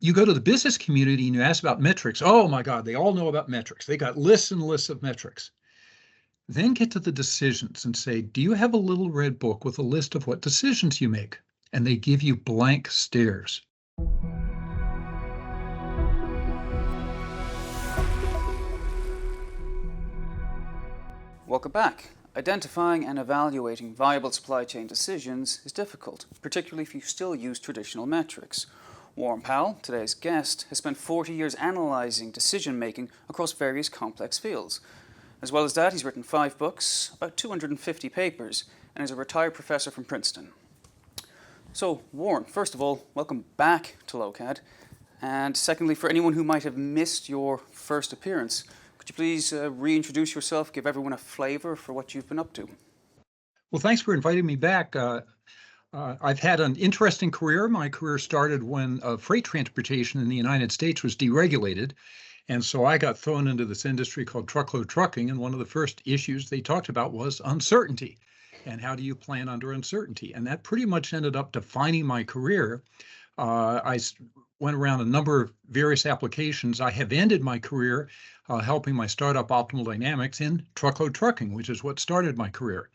you go to the business community and you ask about metrics. Oh my God, they all know about metrics. They got lists and lists of metrics. Then get to the decisions and say, do you have a little red book with a list of what decisions you make? And they give you blank stares. Welcome back. Identifying and evaluating viable supply chain decisions is difficult, particularly if you still use traditional metrics. Warren Powell, today's guest, has spent 40 years analysing decision-making across various complex fields. As well as that, he's written 5 books, about 250 papers, and is a retired professor from Princeton. So, Warren, first of all, welcome back to Lokad. And secondly, for anyone who might have missed your first appearance, could you please reintroduce yourself, give everyone a flavour for what you've been up to? Well, thanks for inviting me back. I've had an interesting career. My career started when freight transportation in the United States was deregulated. And so I got thrown into this industry called truckload trucking. And one of the first issues they talked about was uncertainty. And how do you plan under uncertainty? And that pretty much ended up defining my career. I went around a number of various applications. I have ended my career helping my startup Optimal Dynamics in truckload trucking, which is what started my career.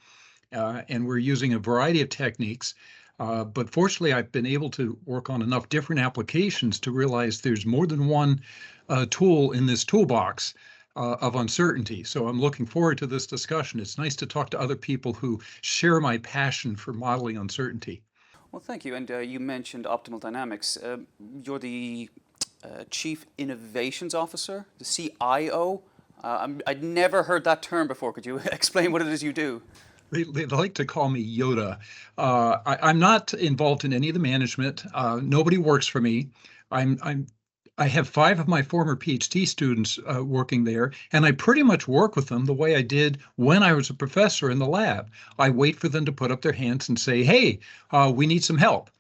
And we're using a variety of techniques. But fortunately, I've been able to work on enough different applications to realize there's more than one tool in this toolbox of uncertainty. So I'm looking forward to this discussion. It's nice to talk to other people who share my passion for modeling uncertainty. Well, thank you. And you mentioned Optimal Dynamics. You're the Chief Innovations Officer, the CIO. I'd never heard that term before. Could you explain what it is you do? They like to call me Yoda. I'm not involved in any of the management. Nobody works for me. I have 5 of my former PhD students working there, and I pretty much work with them the way I did when I was a professor in the lab. I wait for them to put up their hands and say, hey, we need some help.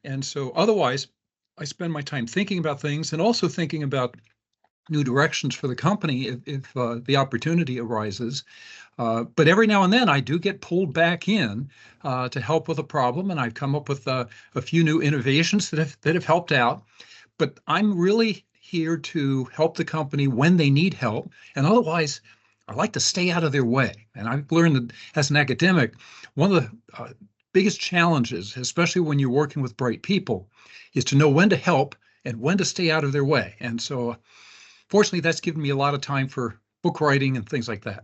And so otherwise, I spend my time thinking about things and also thinking about new directions for the company if the opportunity arises. But every now and then I do get pulled back in to help with a problem, and I've come up with a few new innovations that have helped out. But I'm really here to help the company when they need help, and otherwise I like to stay out of their way. And I've learned that as an academic, one of the biggest challenges, especially when you're working with bright people, is to know when to help and when to stay out of their way. And so fortunately, that's given me a lot of time for book writing and things like that.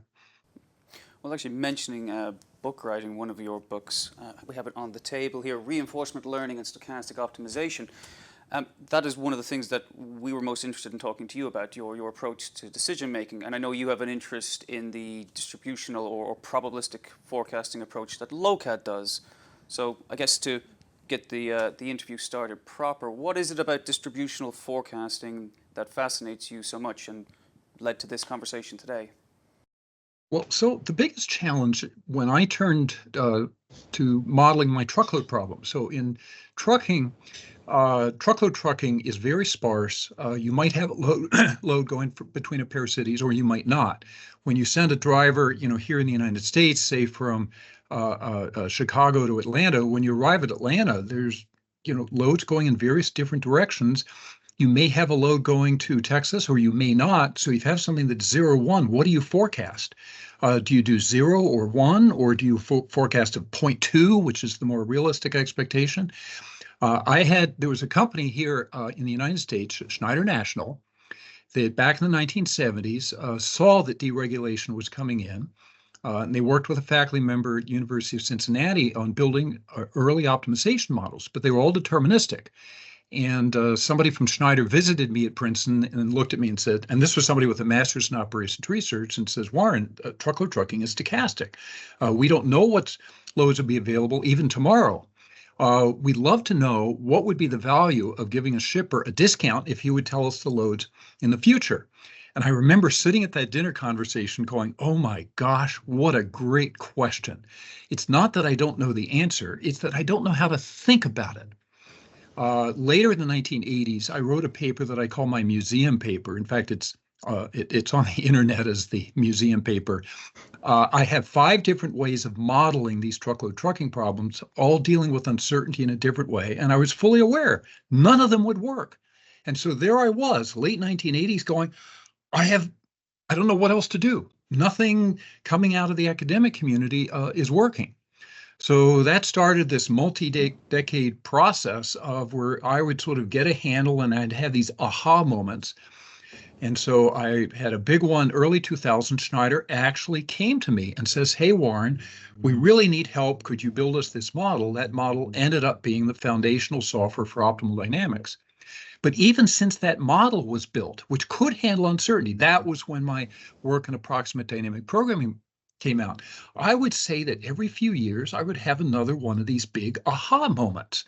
Well, actually, mentioning book writing, one of your books, we have it on the table here, Reinforcement Learning and Stochastic Optimization. That is one of the things that we were most interested in talking to you about, your approach to decision making. And I know you have an interest in the distributional or probabilistic forecasting approach that Lokad does. So I guess to get the interview started proper, what is it about distributional forecasting that fascinates you so much and led to this conversation today? Well, so the biggest challenge when I turned to modeling my truckload problem. So in trucking, truckload trucking is very sparse. You might have a load going between a pair of cities, or you might not. When you send a driver, here in the United States, say from Chicago to Atlanta, when you arrive at Atlanta, there's loads going in various different directions. You may have a load going to Texas, or you may not. So if you have something that's 0-1, what do you forecast? Do you do 0 or 1, or do you forecast a 0.2, which is the more realistic expectation? There was a company here in the United States, Schneider National, that back in the 1970s saw that deregulation was coming in. And they worked with a faculty member at University of Cincinnati on building early optimization models, but they were all deterministic. And somebody from Schneider visited me at Princeton and looked at me and said, and this was somebody with a master's in operations research, and says, Warren, truckload trucking is stochastic. We don't know what loads will be available even tomorrow. We'd love to know what would be the value of giving a shipper a discount if he would tell us the loads in the future. And I remember sitting at that dinner conversation going, oh my gosh, what a great question. It's not that I don't know the answer, it's that I don't know how to think about it. Later in the 1980s, I wrote a paper that I call my museum paper. In fact, it's on the internet as the museum paper. I have 5 different ways of modeling these truckload trucking problems, all dealing with uncertainty in a different way. And I was fully aware none of them would work. And so there I was, late 1980s, going, I don't know what else to do. Nothing coming out of the academic community is working. So that started this multi-decade process of where I would sort of get a handle and I'd have these aha moments. And so I had a big one early 2000. Schneider actually came to me and says, hey, Warren, we really need help. Could you build us this model? That model ended up being the foundational software for optimal dynamics. But even since that model was built, which could handle uncertainty, that was when my work in approximate dynamic programming came out. I would say that every few years, I would have another one of these big aha moments.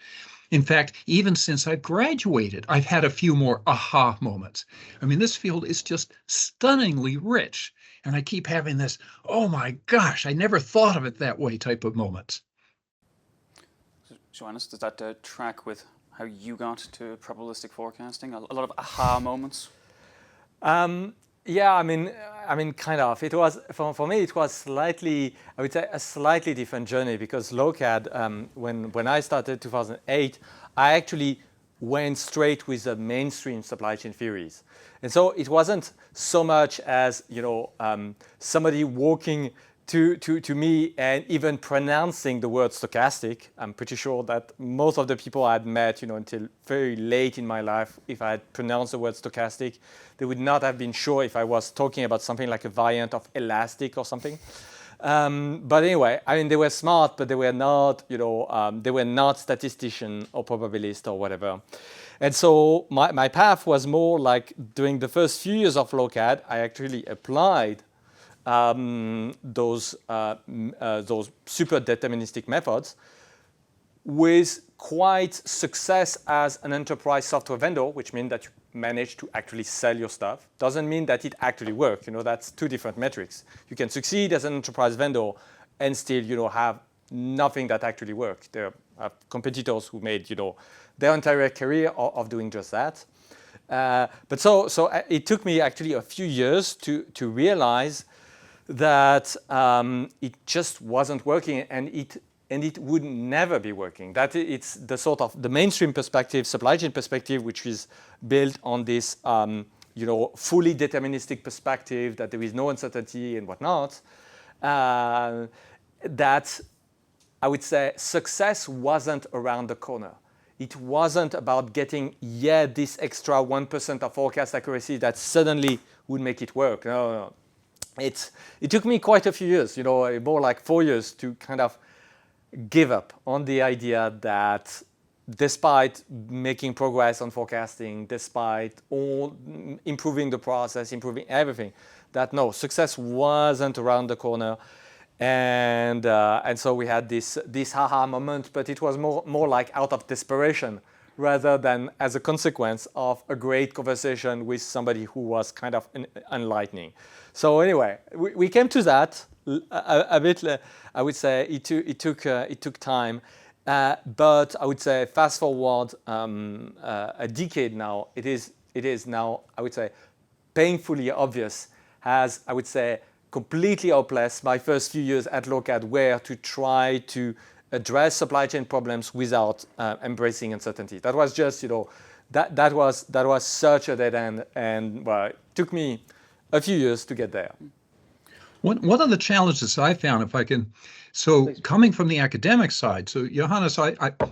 In fact, even since I've graduated, I've had a few more aha moments. I mean, this field is just stunningly rich. And I keep having this, oh my gosh, I never thought of it that way type of moments. Joannes, does that track with how you got to probabilistic forecasting? A lot of aha moments? Yeah, I mean, kind of. It was for me. It was slightly, I would say, a slightly different journey because Lokad, when I started 2008, I actually went straight with the mainstream supply chain theories, and so it wasn't so much as somebody walking to me and even pronouncing the word stochastic. I'm pretty sure that most of the people I had met, until very late in my life, if I had pronounced the word stochastic, they would not have been sure if I was talking about something like a variant of elastic or something. But anyway, I mean, they were smart, but they were not, they were not statistician or probabilist or whatever. And so my path was more like during the first few years of Lokad, I actually applied those super deterministic methods with quite success as an enterprise software vendor, which means that you manage to actually sell your stuff. Doesn't mean that it actually works. That's two different metrics. You can succeed as an enterprise vendor and still, have nothing that actually works. There are competitors who made, their entire career of doing just that. But so it took me actually a few years to realize that it just wasn't working, and it would never be working. That it's the sort of the mainstream perspective, supply chain perspective, which is built on this, fully deterministic perspective that there is no uncertainty and whatnot. That I would say success wasn't around the corner. It wasn't about getting this extra 1% of forecast accuracy that suddenly would make it work. No. It took me quite a few years, more like 4 years to kind of give up on the idea that despite making progress on forecasting, despite all improving the process, improving everything, that no, success wasn't around the corner. And so we had this aha moment, but it was more like out of desperation rather than as a consequence of a great conversation with somebody who was kind of enlightening. So anyway, we came to that a bit. I would say it took time, but I would say fast forward a decade now. It is now, I would say, painfully obvious, as I would say completely hopeless. My first few years at Lokad were to try to address supply chain problems without embracing uncertainty. That was just, that was such a dead end, and well, it took me a few years to get there. One of the challenges I found, if I can, so please, coming from the academic side, so Joannes,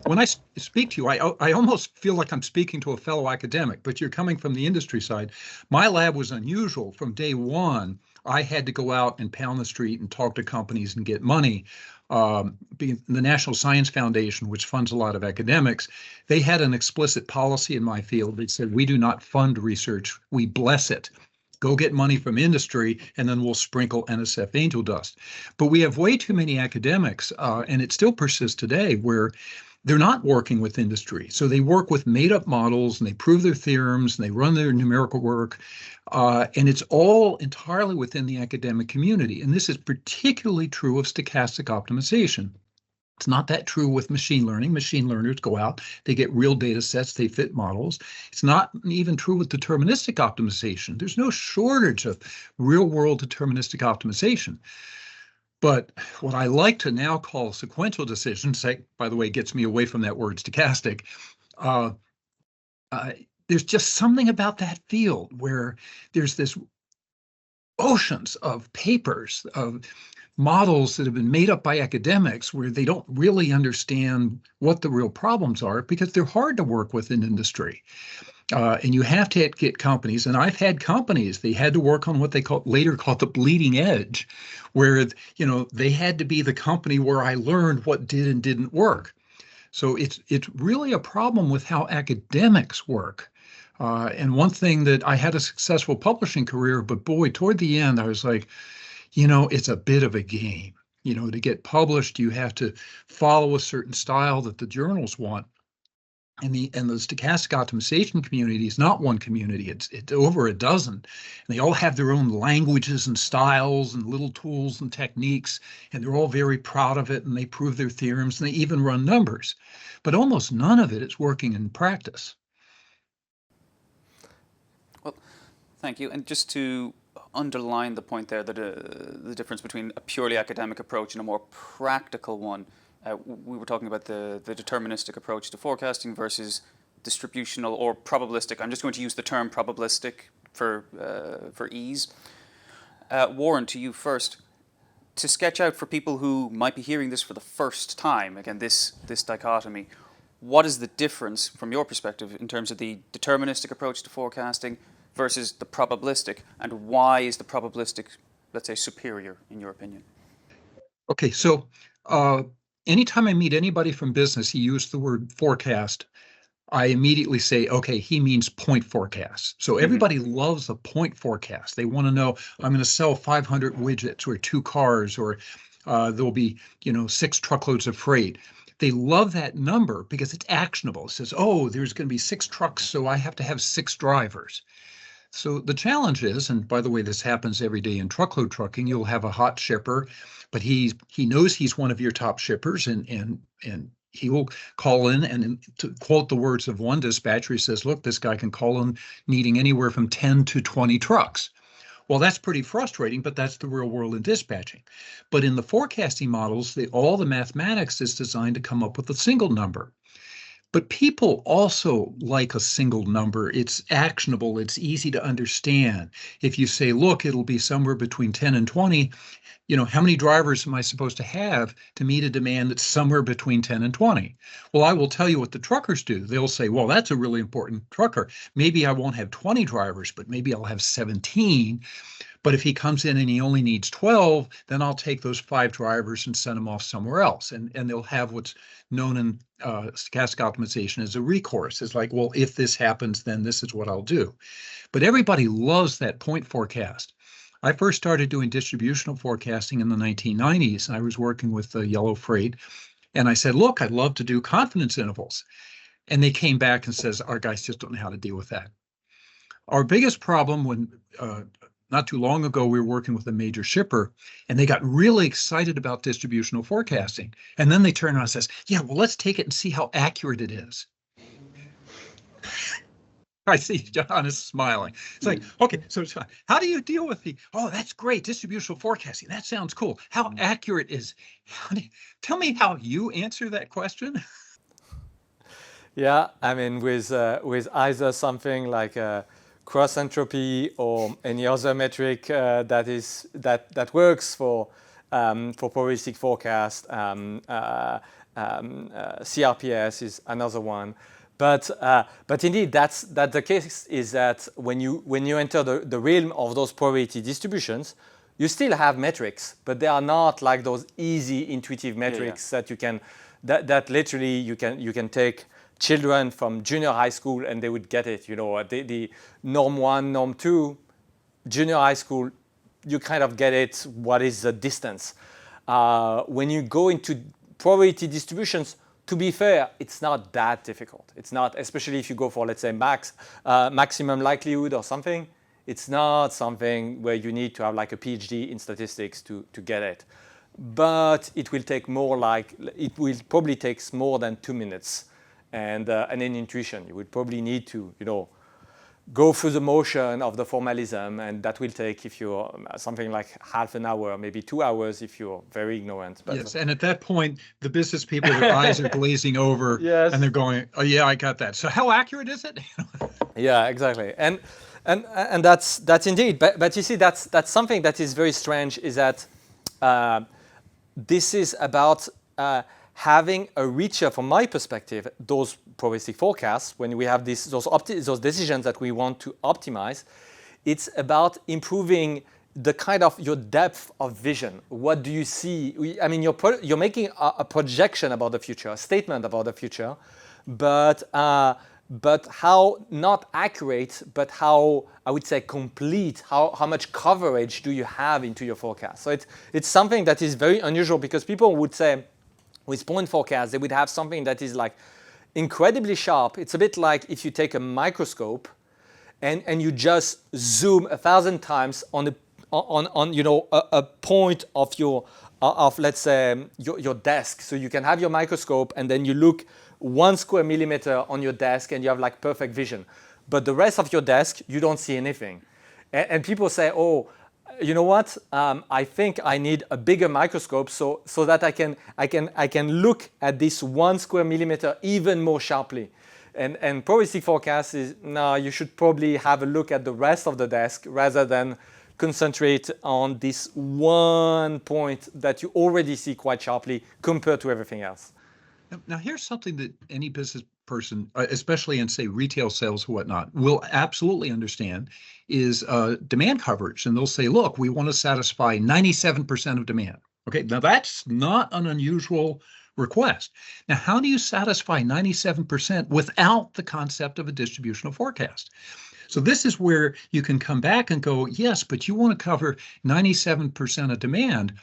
when I speak to you, I almost feel like I'm speaking to a fellow academic, but you're coming from the industry side. My lab was unusual. From day one, I had to go out and pound the street and talk to companies and get money. Being the National Science Foundation, which funds a lot of academics, they had an explicit policy in my field that said, we do not fund research, we bless it. Go get money from industry, and then we'll sprinkle NSF angel dust. But we have way too many academics, and it still persists today, where they're not working with industry. So they work with made-up models, and they prove their theorems, and they run their numerical work, and it's all entirely within the academic community. And this is particularly true of stochastic optimization. It's not that true with machine learning. Machine learners go out, they get real data sets, they fit models. It's not even true with deterministic optimization. There's no shortage of real-world deterministic optimization. But what I like to now call sequential decisions, by the way, gets me away from that word stochastic, there's just something about that field where there's this oceans of papers, of models that have been made up by academics where they don't really understand what the real problems are because they're hard to work with in industry. And you have to get companies, and I've had companies, they had to work on what they later called the bleeding edge, where, they had to be the company where I learned what did and didn't work. So it's really a problem with how academics work. And one thing that I had a successful publishing career, but boy, toward the end, I was like, it's a bit of a game. To get published, you have to follow a certain style that the journals want. And the stochastic optimization community is not one community, it's over a dozen. And they all have their own languages and styles and little tools and techniques, and they're all very proud of it, and they prove their theorems, and they even run numbers. But almost none of it is working in practice. Well, thank you. And just to underline the point there, that the difference between a purely academic approach and a more practical one, we were talking about the deterministic approach to forecasting versus distributional or probabilistic. I'm just going to use the term probabilistic for ease. Warren, to you first. To sketch out for people who might be hearing this for the first time, again, this dichotomy, what is the difference from your perspective in terms of the deterministic approach to forecasting versus the probabilistic, and why is the probabilistic, let's say, superior in your opinion? Okay, so anytime I meet anybody from business, he used the word forecast, I immediately say, okay, he means point forecast. So everybody loves a point forecast. They want to know, I'm going to sell 500 widgets or 2 cars, or there'll be, 6 truckloads of freight. They love that number because it's actionable. It says, oh, there's going to be 6 trucks, so I have to have 6 drivers. So the challenge is, and by the way, this happens every day in truckload trucking, you'll have a hot shipper, but he knows he's one of your top shippers, and he will call in, and to quote the words of one dispatcher, he says, look, this guy can call in needing anywhere from 10 to 20 trucks. Well, that's pretty frustrating, but that's the real world in dispatching. But in the forecasting models, all the mathematics is designed to come up with a single number. But people also like a single number. It's actionable. It's easy to understand. If you say, look, it'll be somewhere between 10 and 20, how many drivers am I supposed to have to meet a demand that's somewhere between 10 and 20? Well, I will tell you what the truckers do. They'll say, well, that's a really important trucker. Maybe I won't have 20 drivers, but maybe I'll have 17. But if he comes in and he only needs 12, then I'll take those 5 drivers and send them off somewhere else. And they'll have what's known in stochastic optimization as a recourse. It's like, well, if this happens, then this is what I'll do. But everybody loves that point forecast. I first started doing distributional forecasting in the 1990s, and I was working with Yellow Freight. And I said, look, I'd love to do confidence intervals. And they came back and says, our guys just don't know how to deal with that. Our biggest problem when not too long ago, we were working with a major shipper, and they got really excited about distributional forecasting. And then they turn around and says, yeah, well, let's take it and see how accurate it is. I see Joannes smiling. It's like, okay, so how do you deal with oh, that's great, distributional forecasting. That sounds cool. How accurate is, tell me how you answer that question. Yeah, I mean, with either something like cross entropy or any other metric that works for probabilistic forecast, CRPS is another one. But indeed, that's the case. Is that when you enter the realm of those probability distributions, you still have metrics, but they are not like those easy intuitive metrics that you can that literally you can take children from junior high school and they would get it. The norm 1, norm 2, junior high school, you kind of get it. What is the distance? When you go into probability distributions, to be fair, it's not that difficult. It's not, especially if you go for, let's say, maximum likelihood or something. It's not something where you need to have like a PhD in statistics to get it. But it will take it will probably take more than 2 minutes. And in intuition, you would probably need to, go through the motion of the formalism, and that will take, if you're something like half an hour, maybe 2 hours if you're very ignorant. But yes, and at that point, the business people, their eyes are glazing over, Yes. and they're going, "Oh yeah, I got that." So how accurate is it? Yeah, exactly, and that's indeed. But you see, that's something that is very strange. Is that this is about having a richer, from my perspective, those probabilistic forecasts. When we have those decisions that we want to optimize, it's about improving the kind of your depth of vision. What do you see? I mean, you're making a projection about the future, a statement about the future, but how not accurate, but how, I would say, complete, how much coverage do you have into your forecast? So it's something that is very unusual, because people would say with point forecast, they would have something that is like incredibly sharp. It's a bit like if you take a microscope and you just zoom 1,000 times on a point of your let's say your desk. So you can have your microscope, and then you look 1 square millimeter on your desk, and you have like perfect vision. But the rest of your desk, you don't see anything. And people say, oh, you know what? I think I need a bigger microscope so that I can look at this 1 square millimeter even more sharply. And probabilistic forecast is, no, you should probably have a look at the rest of the desk rather than concentrate on this one point that you already see quite sharply compared to everything else. Now, here's something that any business person, especially in, say, retail sales or whatnot, will absolutely understand is demand coverage. And they'll say, look, we want to satisfy 97% of demand. Okay, now that's not an unusual request. Now, how do you satisfy 97% without the concept of a distributional forecast? So this is where you can come back and go, yes, but you want to cover 97% of demand.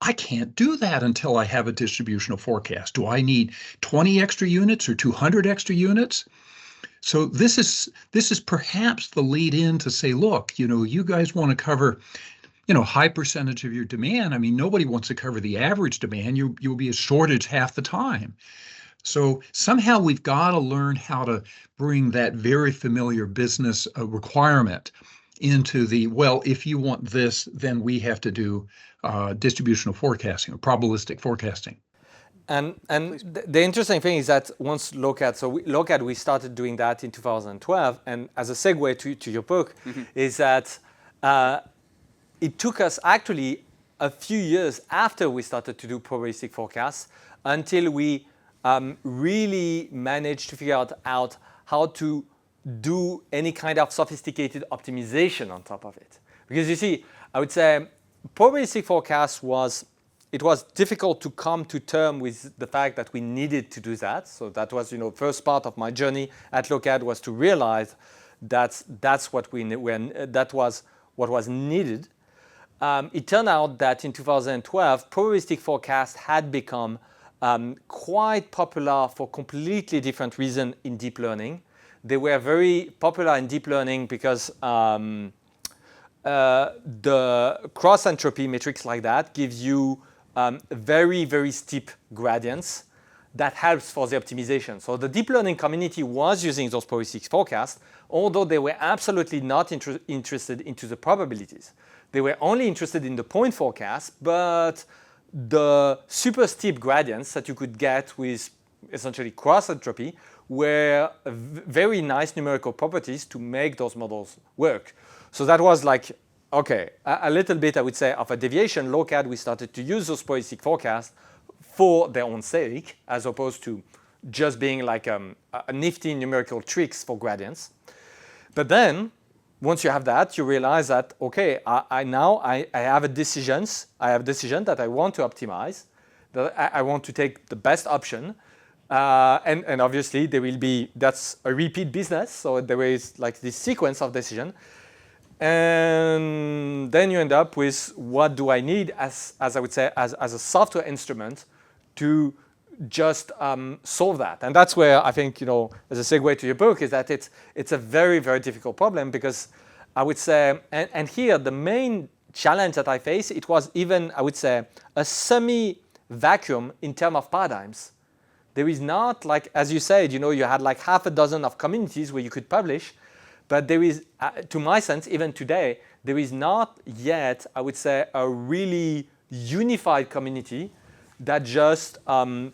I can't do that until I have a distributional forecast. Do I need 20 extra units or 200 extra units? So this is perhaps the lead in to say, look, you guys want to cover, high percentage of your demand. I mean, nobody wants to cover the average demand. You'll be a shortage half the time. So somehow we've got to learn how to bring that very familiar business requirement into the, well, if you want this, then we have to do distributional forecasting or probabilistic forecasting. And the interesting thing is that once Lokad, we started doing that in 2012. And as a segue to your book, is that it took us actually a few years after we started to do probabilistic forecasts until we really managed to figure out how to do any kind of sophisticated optimization on top of it. Because you see, I would say probabilistic forecast was difficult to come to terms with the fact that we needed to do that. So that was, first part of my journey at Lokad, was to realize that that's what that was what was needed. It turned out that in 2012, probabilistic forecast had become quite popular for completely different reasons in deep learning. They were very popular in deep learning because the cross entropy metrics like that gives you very, very steep gradients that helps for the optimization. So the deep learning community was using those probabilistic forecasts, although they were absolutely not interested into the probabilities. They were only interested in the point forecast, but the super steep gradients that you could get with essentially cross entropy were very nice numerical properties to make those models work. So that was like, okay, a little bit, I would say, of a deviation. Lokad, we started to use those probabilistic forecasts for their own sake, as opposed to just being like a nifty numerical tricks for gradients. But then, once you have that, you realize that, okay, I have a decision that I want to optimize, that I want to take the best option. And obviously, that's a repeat business. So there is like this sequence of decision. And then you end up with, what do I need as I would say, as a software instrument to just solve that. And that's where I think, as a segue to your book, is that it's a very, very difficult problem, because I would say, and here the main challenge that I face, it was even, I would say, a semi-vacuum in terms of paradigms. There is not, like, as you said, you had like half a dozen of communities where you could publish, But there is, to my sense, even today, there is not yet, I would say, a really unified community that just, I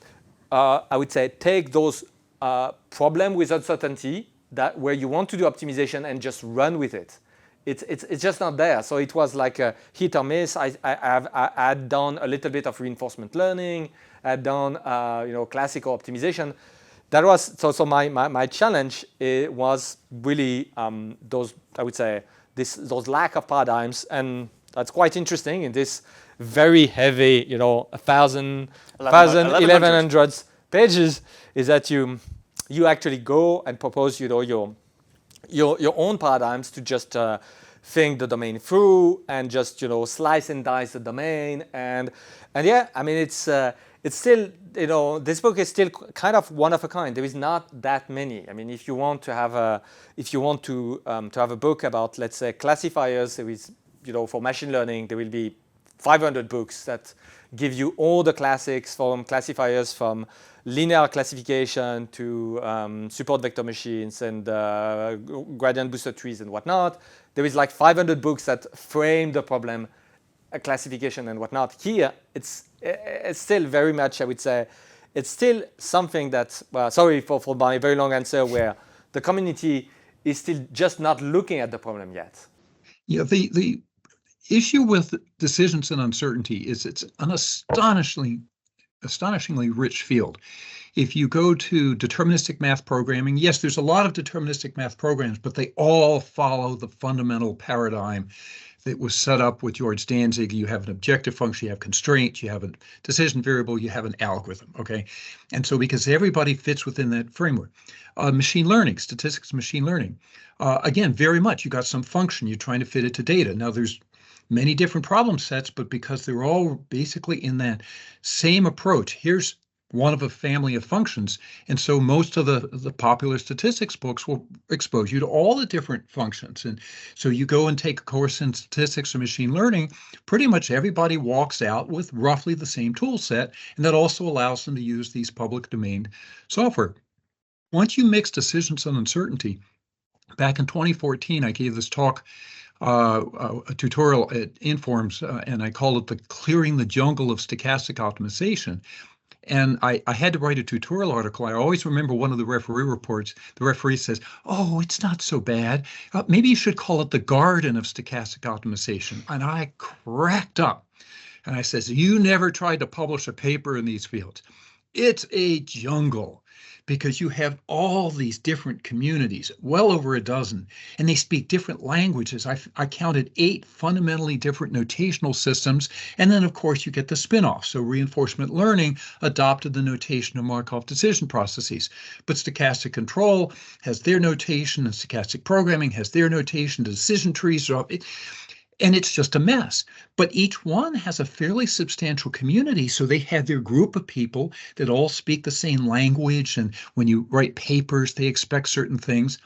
would say, take those problem with uncertainty that where you want to do optimization and just run with it. It's just not there. So it was like a hit or miss. I had done a little bit of reinforcement learning. I had done classical optimization. That was so my challenge was really those, I would say, those lack of paradigms, and that's quite interesting in this very heavy 1100 pages, is that you actually go and propose your own paradigms to just think the domain through and just slice and dice the domain, and yeah, I mean it's still this book is still kind of one of a kind. There is not that many. I mean, if you want to have a book about, let's say, classifiers, there is for machine learning there will be 500 books that give you all the classics from classifiers, from linear classification to support vector machines and gradient boosted trees and whatnot. There is like 500 books that frame the problem, classification and whatnot. Here, it's still very much, I would say, it's still something that, well, sorry for my very long answer, where the community is still just not looking at the problem yet. Yeah, the issue with decisions and uncertainty is it's an astonishingly rich field. If you go to deterministic math programming, yes, there's a lot of deterministic math programs, but they all follow the fundamental paradigm that was set up with George Danzig. You have an objective function, you have constraints, you have a decision variable, you have an algorithm, okay? And so because everybody fits within that framework. Machine learning, statistics, machine learning. Again, very much, you got some function, you're trying to fit it to data. Now there's many different problem sets, but because they're all basically in that same approach, here's one of a family of functions. And so most of the popular statistics books will expose you to all the different functions. And so you go and take a course in statistics or machine learning, pretty much everybody walks out with roughly the same tool set, and that also allows them to use these public domain software. Once you mix decisions and uncertainty, back in 2014, I gave this talk, a tutorial at Informs, and I call it the Clearing the Jungle of Stochastic Optimization. And I had to write a tutorial article. I always remember one of the referee reports. The referee says, "Oh, it's not so bad. Maybe you should call it the Garden of Stochastic Optimization." And I cracked up. And I says, "You never tried to publish a paper in these fields. It's a jungle, because you have all these different communities, well over a dozen, and they speak different languages. I counted 8 fundamentally different notational systems, and then of course you get the spin-off. So reinforcement learning adopted the notation of Markov decision processes, but stochastic control has their notation, and stochastic programming has their notation. The decision trees are up. And it's just a mess. But each one has a fairly substantial community, so they have their group of people that all speak the same language, and when you write papers, they expect certain things.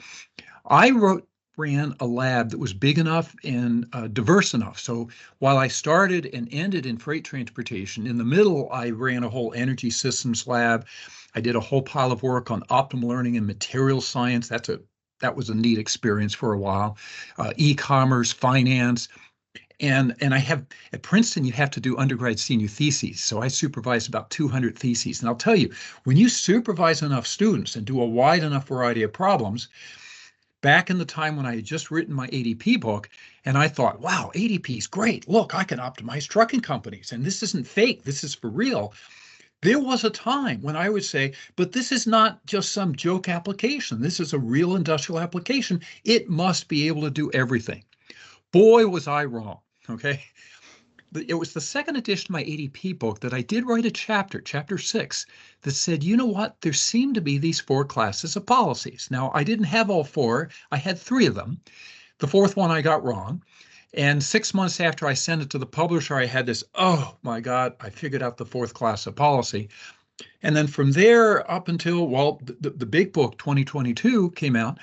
I ran a lab that was big enough and diverse enough. So while I started and ended in freight transportation, in the middle, I ran a whole energy systems lab. I did a whole pile of work on optimal learning and material science. That was a neat experience for a while. E-commerce, finance, and I have at Princeton you have to do undergrad senior theses. So I supervised about 200 theses, and I'll tell you, when you supervise enough students and do a wide enough variety of problems, back in the time when I had just written my ADP book, and I thought, wow, ADP is great. Look, I can optimize trucking companies, and this isn't fake. This is for real. There was a time when I would say, but this is not just some joke application. This is a real industrial application. It must be able to do everything. Boy, was I wrong, okay? It was the second edition of my ADP book that I did write a chapter 6, that said, you know what? There seem to be these 4 classes of policies. Now, I didn't have all 4. I had 3 of them. The 4th one I got wrong. And 6 months after I sent it to the publisher, I had this, oh my God, I figured out the 4th class of policy. And then from there up until, well, the big book, 2022, came out,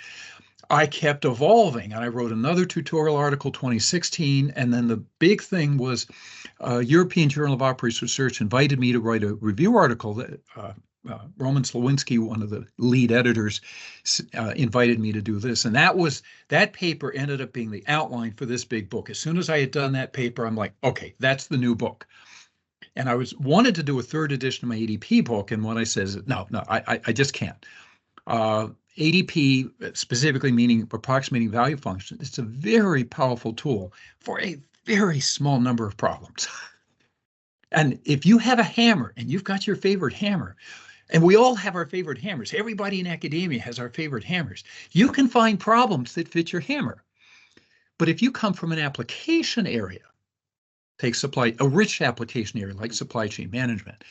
I kept evolving. And I wrote another tutorial article, 2016. And then the big thing was European Journal of Operations Research invited me to write a review article that Roman Slawinski, one of the lead editors, invited me to do this. And that paper ended up being the outline for this big book. As soon as I had done that paper, I'm like, okay, that's the new book. And I wanted to do a third edition of my ADP book. And what I said is, no, I just can't. ADP, specifically meaning approximating value function, it's a very powerful tool for a very small number of problems. And if you have a hammer and you've got your favorite hammer, and we all have our favorite hammers, everybody in academia has our favorite hammers, you can find problems that fit your hammer. But if you come from an application area, take a rich application area like supply chain management,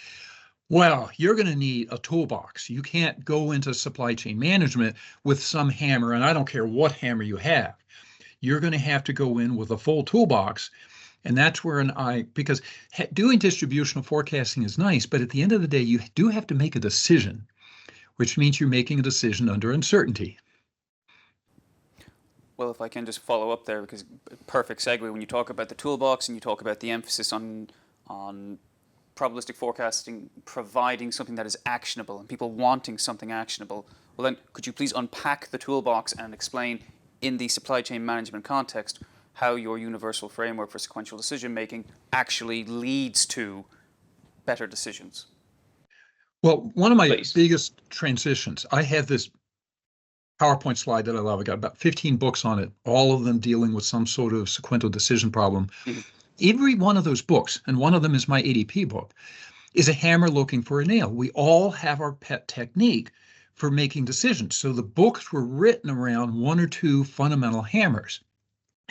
well, you're going to need a toolbox. You can't go into supply chain management with some hammer, and I don't care what hammer you have. You're going to have to go in with a full toolbox. And that's where because doing distributional forecasting is nice, but at the end of the day, you do have to make a decision, which means you're making a decision under uncertainty. Well, if I can just follow up there, because perfect segue, when you talk about the toolbox and you talk about the emphasis on probabilistic forecasting providing something that is actionable and people wanting something actionable, well then could you please unpack the toolbox and explain in the supply chain management context how your universal framework for sequential decision making actually leads to better decisions? Well, one of my biggest transitions, I have this PowerPoint slide that I love. I got about 15 books on it, all of them dealing with some sort of sequential decision problem. Mm-hmm. Every one of those books, and one of them is my ADP book, is a hammer looking for a nail. We all have our pet technique for making decisions. So the books were written around one or two fundamental hammers.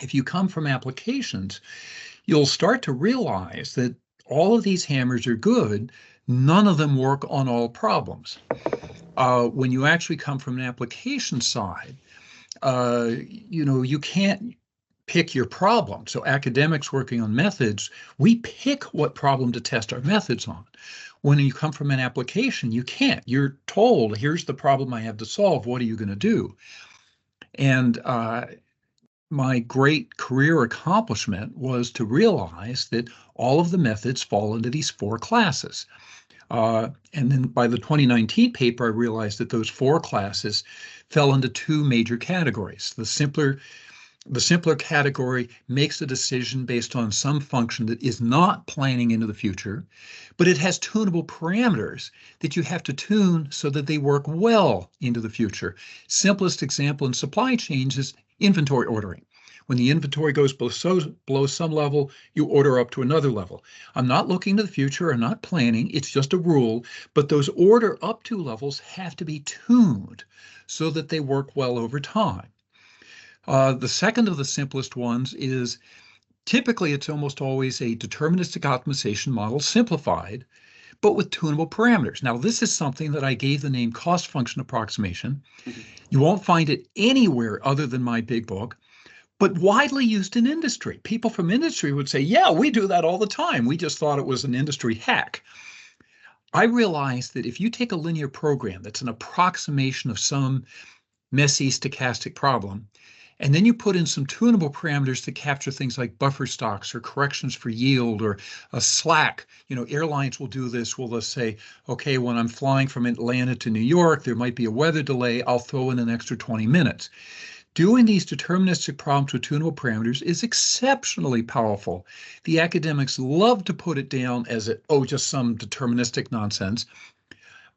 If you come from applications, you'll start to realize that all of these hammers are good. None of them work on all problems. When you actually come from an application side, you can't pick your problem. So academics working on methods, we pick what problem to test our methods on. When you come from an application, you can't. You're told, here's the problem I have to solve. What are you going to do? And my great career accomplishment was to realize that all of the methods fall into these four classes. And then by the 2019 paper, I realized that those four classes fell into two major categories. The simpler category makes a decision based on some function that is not planning into the future, but it has tunable parameters that you have to tune so that they work well into the future. Simplest example in supply chains is inventory ordering. When the inventory goes below some level, you order up to another level. I'm not looking to the future, I'm not planning, it's just a rule, but those order up to levels have to be tuned so that they work well over time. The second of the simplest ones is typically it's almost always a deterministic optimization model simplified, but with tunable parameters. Now, this is something that I gave the name cost function approximation. Mm-hmm. You won't find it anywhere other than my big book, but widely used in industry. People from industry would say, yeah, we do that all the time. We just thought it was an industry hack. I realized that if you take a linear program that's an approximation of some messy stochastic problem, and then you put in some tunable parameters to capture things like buffer stocks or corrections for yield or a slack. Airlines will do this. Will just say, okay, when I'm flying from Atlanta to New York, there might be a weather delay. I'll throw in an extra 20 minutes. Doing these deterministic problems with tunable parameters is exceptionally powerful. The academics love to put it down as just some deterministic nonsense.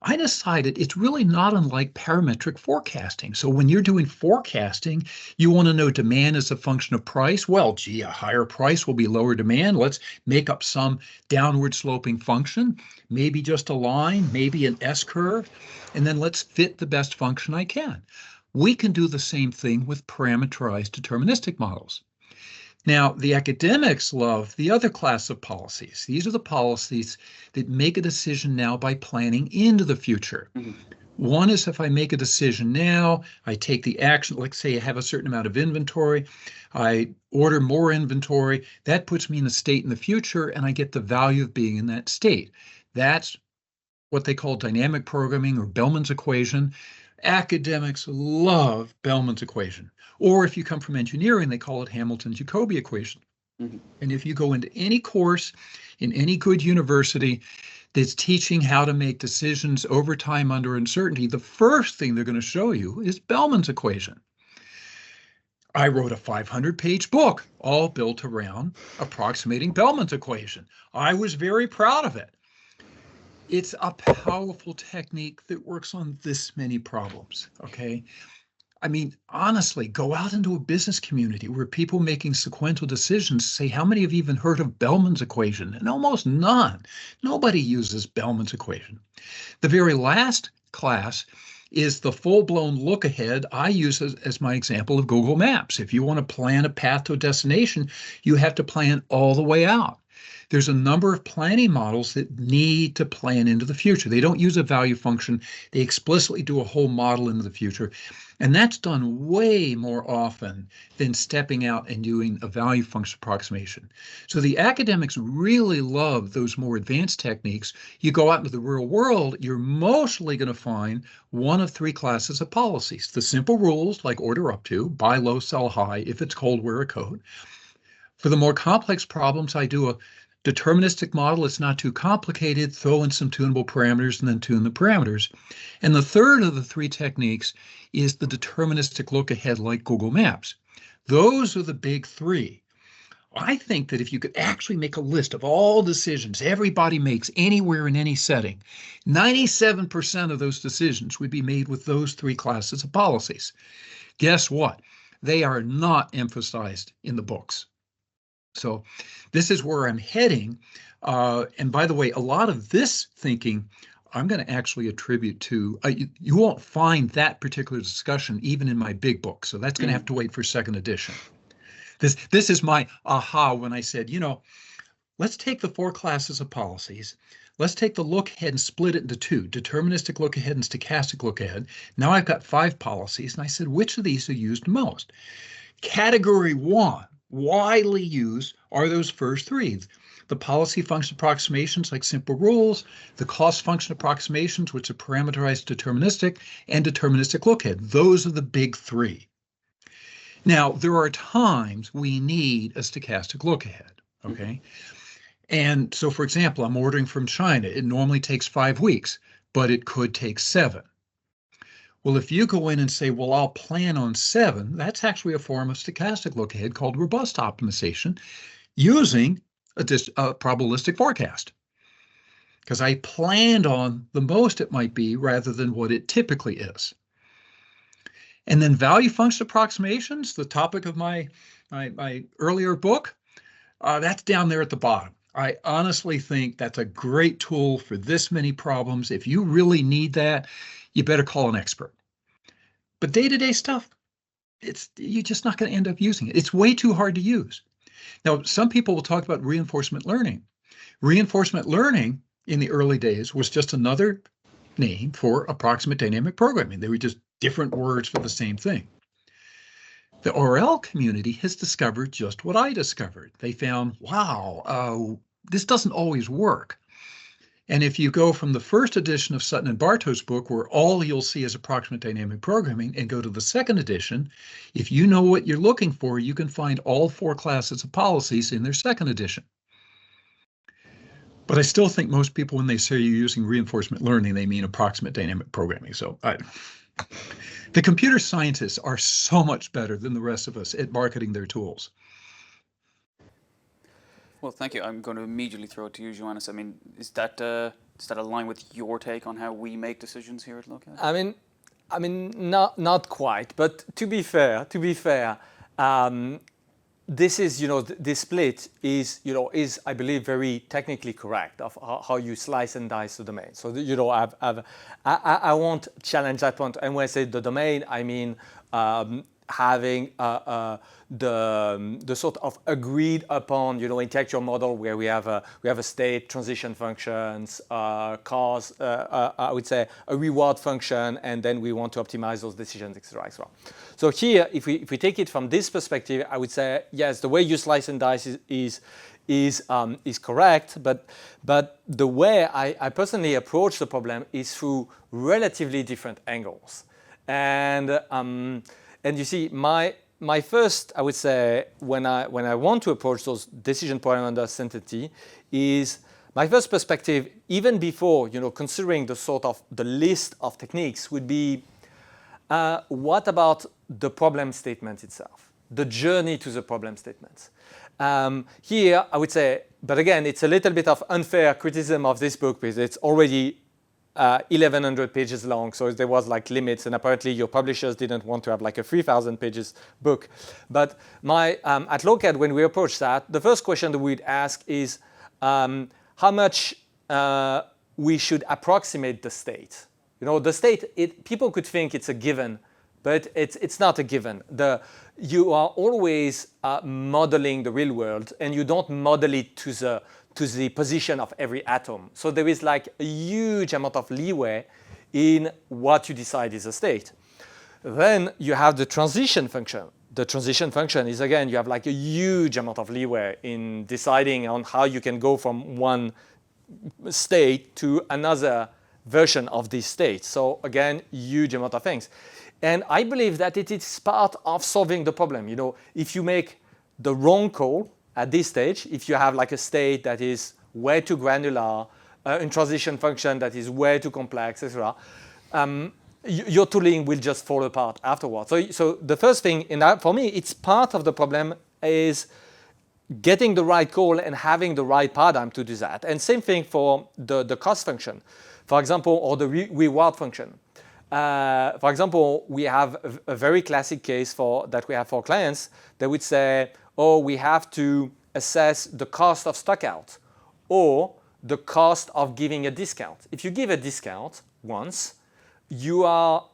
I decided it's really not unlike parametric forecasting. So when you're doing forecasting, you want to know demand as a function of price. Well, gee, a higher price will be lower demand. Let's make up some downward sloping function, maybe just a line, maybe an S-curve, and then let's fit the best function I can. We can do the same thing with parameterized deterministic models. Now, the academics love the other class of policies. These are the policies that make a decision now by planning into the future. Mm-hmm. One is if I make a decision now, I take the action, let's say I have a certain amount of inventory, I order more inventory, that puts me in a state in the future, and I get the value of being in that state. That's what they call dynamic programming or Bellman's equation. Academics love Bellman's equation. Or if you come from engineering, they call it Hamilton-Jacobi equation. Mm-hmm. And if you go into any course in any good university, that's teaching how to make decisions over time under uncertainty, the first thing they're going to show you is Bellman's equation. I wrote a 500-page book all built around approximating Bellman's equation. I was very proud of it. It's a powerful technique that works on this many problems, okay? I mean, honestly, go out into a business community where people making sequential decisions say, how many have even heard of Bellman's equation? And almost none. Nobody uses Bellman's equation. The very last class is the full-blown look ahead I use as my example of Google Maps. If you want to plan a path to a destination, you have to plan all the way out. There's a number of planning models that need to plan into the future. They don't use a value function. They explicitly do a whole model into the future. And that's done way more often than stepping out and doing a value function approximation. So the academics really love those more advanced techniques. You go out into the real world, you're mostly going to find one of three classes of policies. The simple rules like order up to, buy low, sell high, if it's cold, wear a coat. For the more complex problems, I do a deterministic model. It's not too complicated, throw in some tunable parameters and then tune the parameters. And the third of the three techniques is the deterministic look ahead like Google Maps. Those are the big three. I think that if you could actually make a list of all decisions everybody makes anywhere in any setting, 97% of those decisions would be made with those three classes of policies. Guess what? They are not emphasized in the books. So this is where I'm heading. And by the way, a lot of this thinking, I'm going to actually attribute to, you won't find that particular discussion even in my big book. So that's going to have to wait for second edition. This is my aha when I said, you know, let's take the four classes of policies. Let's take the look ahead and split it into two, deterministic look ahead and stochastic look ahead. Now I've got 5 policies. And I said, which of these are used most? Category 1. Widely used are those first 3. The policy function approximations like simple rules, the cost function approximations, which are parameterized deterministic, and deterministic look ahead. Those are the big 3. Now, there are times we need a stochastic look ahead, okay? And so, for example, I'm ordering from China. It normally takes 5 weeks, but it could take 7. Well, if you go in and say, well, I'll plan on 7, that's actually a form of stochastic look ahead called robust optimization using a probabilistic forecast. Because I planned on the most it might be rather than what it typically is. And then value function approximations, the topic of my earlier book, that's down there at the bottom. I honestly think that's a great tool for this many problems. If you really need that, you better call an expert. But day-to-day stuff, you're just not going to end up using it. It's way too hard to use. Now, some people will talk about reinforcement learning. Reinforcement learning in the early days was just another name for approximate dynamic programming. They were just different words for the same thing. The RL community has discovered just what I discovered. They found, wow, this doesn't always work. And if you go from the first edition of Sutton and Bartow's book, where all you'll see is approximate dynamic programming, and go to the second edition, if you know what you're looking for, you can find all 4 classes of policies in their second edition. But I still think most people, when they say you're using reinforcement learning, they mean approximate dynamic programming. So the computer scientists are so much better than the rest of us at marketing their tools. Well, thank you. I'm going to immediately throw it to you, Joannes. I mean, does that align with your take on how we make decisions here at Lokad? I mean, not quite. But to be fair, this is, this split is, I believe, very technically correct of how you slice and dice the domain. So, I won't challenge that point. And when I say the domain, I mean having the sort of agreed upon, intellectual model where we have a state, transition functions, cause, I would say a reward function, and then we want to optimize those decisions, etc. So here, if we take it from this perspective, I would say yes, the way you slice and dice is correct, but the way I personally approach the problem is through relatively different angles, and you see, my first, I would say, when I want to approach those decision point under uncertainty, is my first perspective, even before considering the sort of the list of techniques, would be what about the problem statement itself, the journey to the problem statements. Here, I would say, but again, it's a little bit of unfair criticism of this book because it's already 1,100 pages long, so there was like limits, and apparently your publishers didn't want to have like a 3,000 pages book. But at Lokad, when we approached that, the first question that we'd ask is how much we should approximate the state. The state, people could think it's a given, but it's not a given. You are always modeling the real world, and you don't model it to the position of every atom. So there is like a huge amount of leeway in what you decide is a state. Then you have the transition function. The transition function is, again, you have like a huge amount of leeway in deciding on how you can go from one state to another version of this state. So again, huge amount of things. And I believe that it is part of solving the problem. If you make the wrong call at this stage, if you have like a state that is way too granular, a transition function that is way too complex, etc., your tooling will just fall apart afterwards. So the first thing, for me, it's part of the problem is getting the right call and having the right paradigm to do that. And same thing for the cost function, for example, or the reward function. For example, we have a very classic case that we have for clients that would say, oh, we have to assess the cost of stock out or the cost of giving a discount. If you give a discount once, you are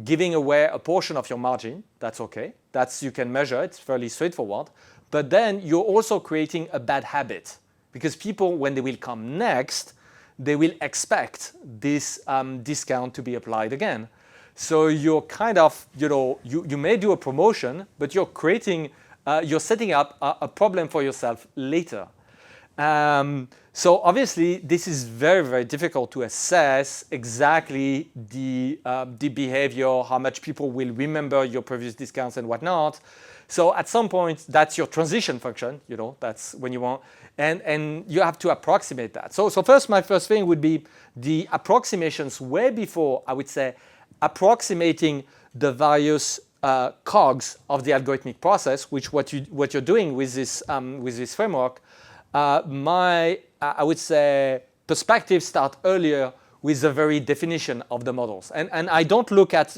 giving away a portion of your margin. That's okay. You can measure. It's fairly straightforward. But then you're also creating a bad habit because people, when they will come next, they will expect this discount to be applied again. So you're kind of, you may do a promotion, but you're setting up a problem for yourself later. So obviously, this is very, very difficult to assess exactly the behavior, how much people will remember your previous discounts and whatnot. So at some point, that's your transition function. That's when you want, and you have to approximate that. So first, my first thing would be the approximations way before, I would say, approximating the various cogs of the algorithmic process, which what you're doing with this framework. I would say perspectives start earlier with the very definition of the models, and I don't look at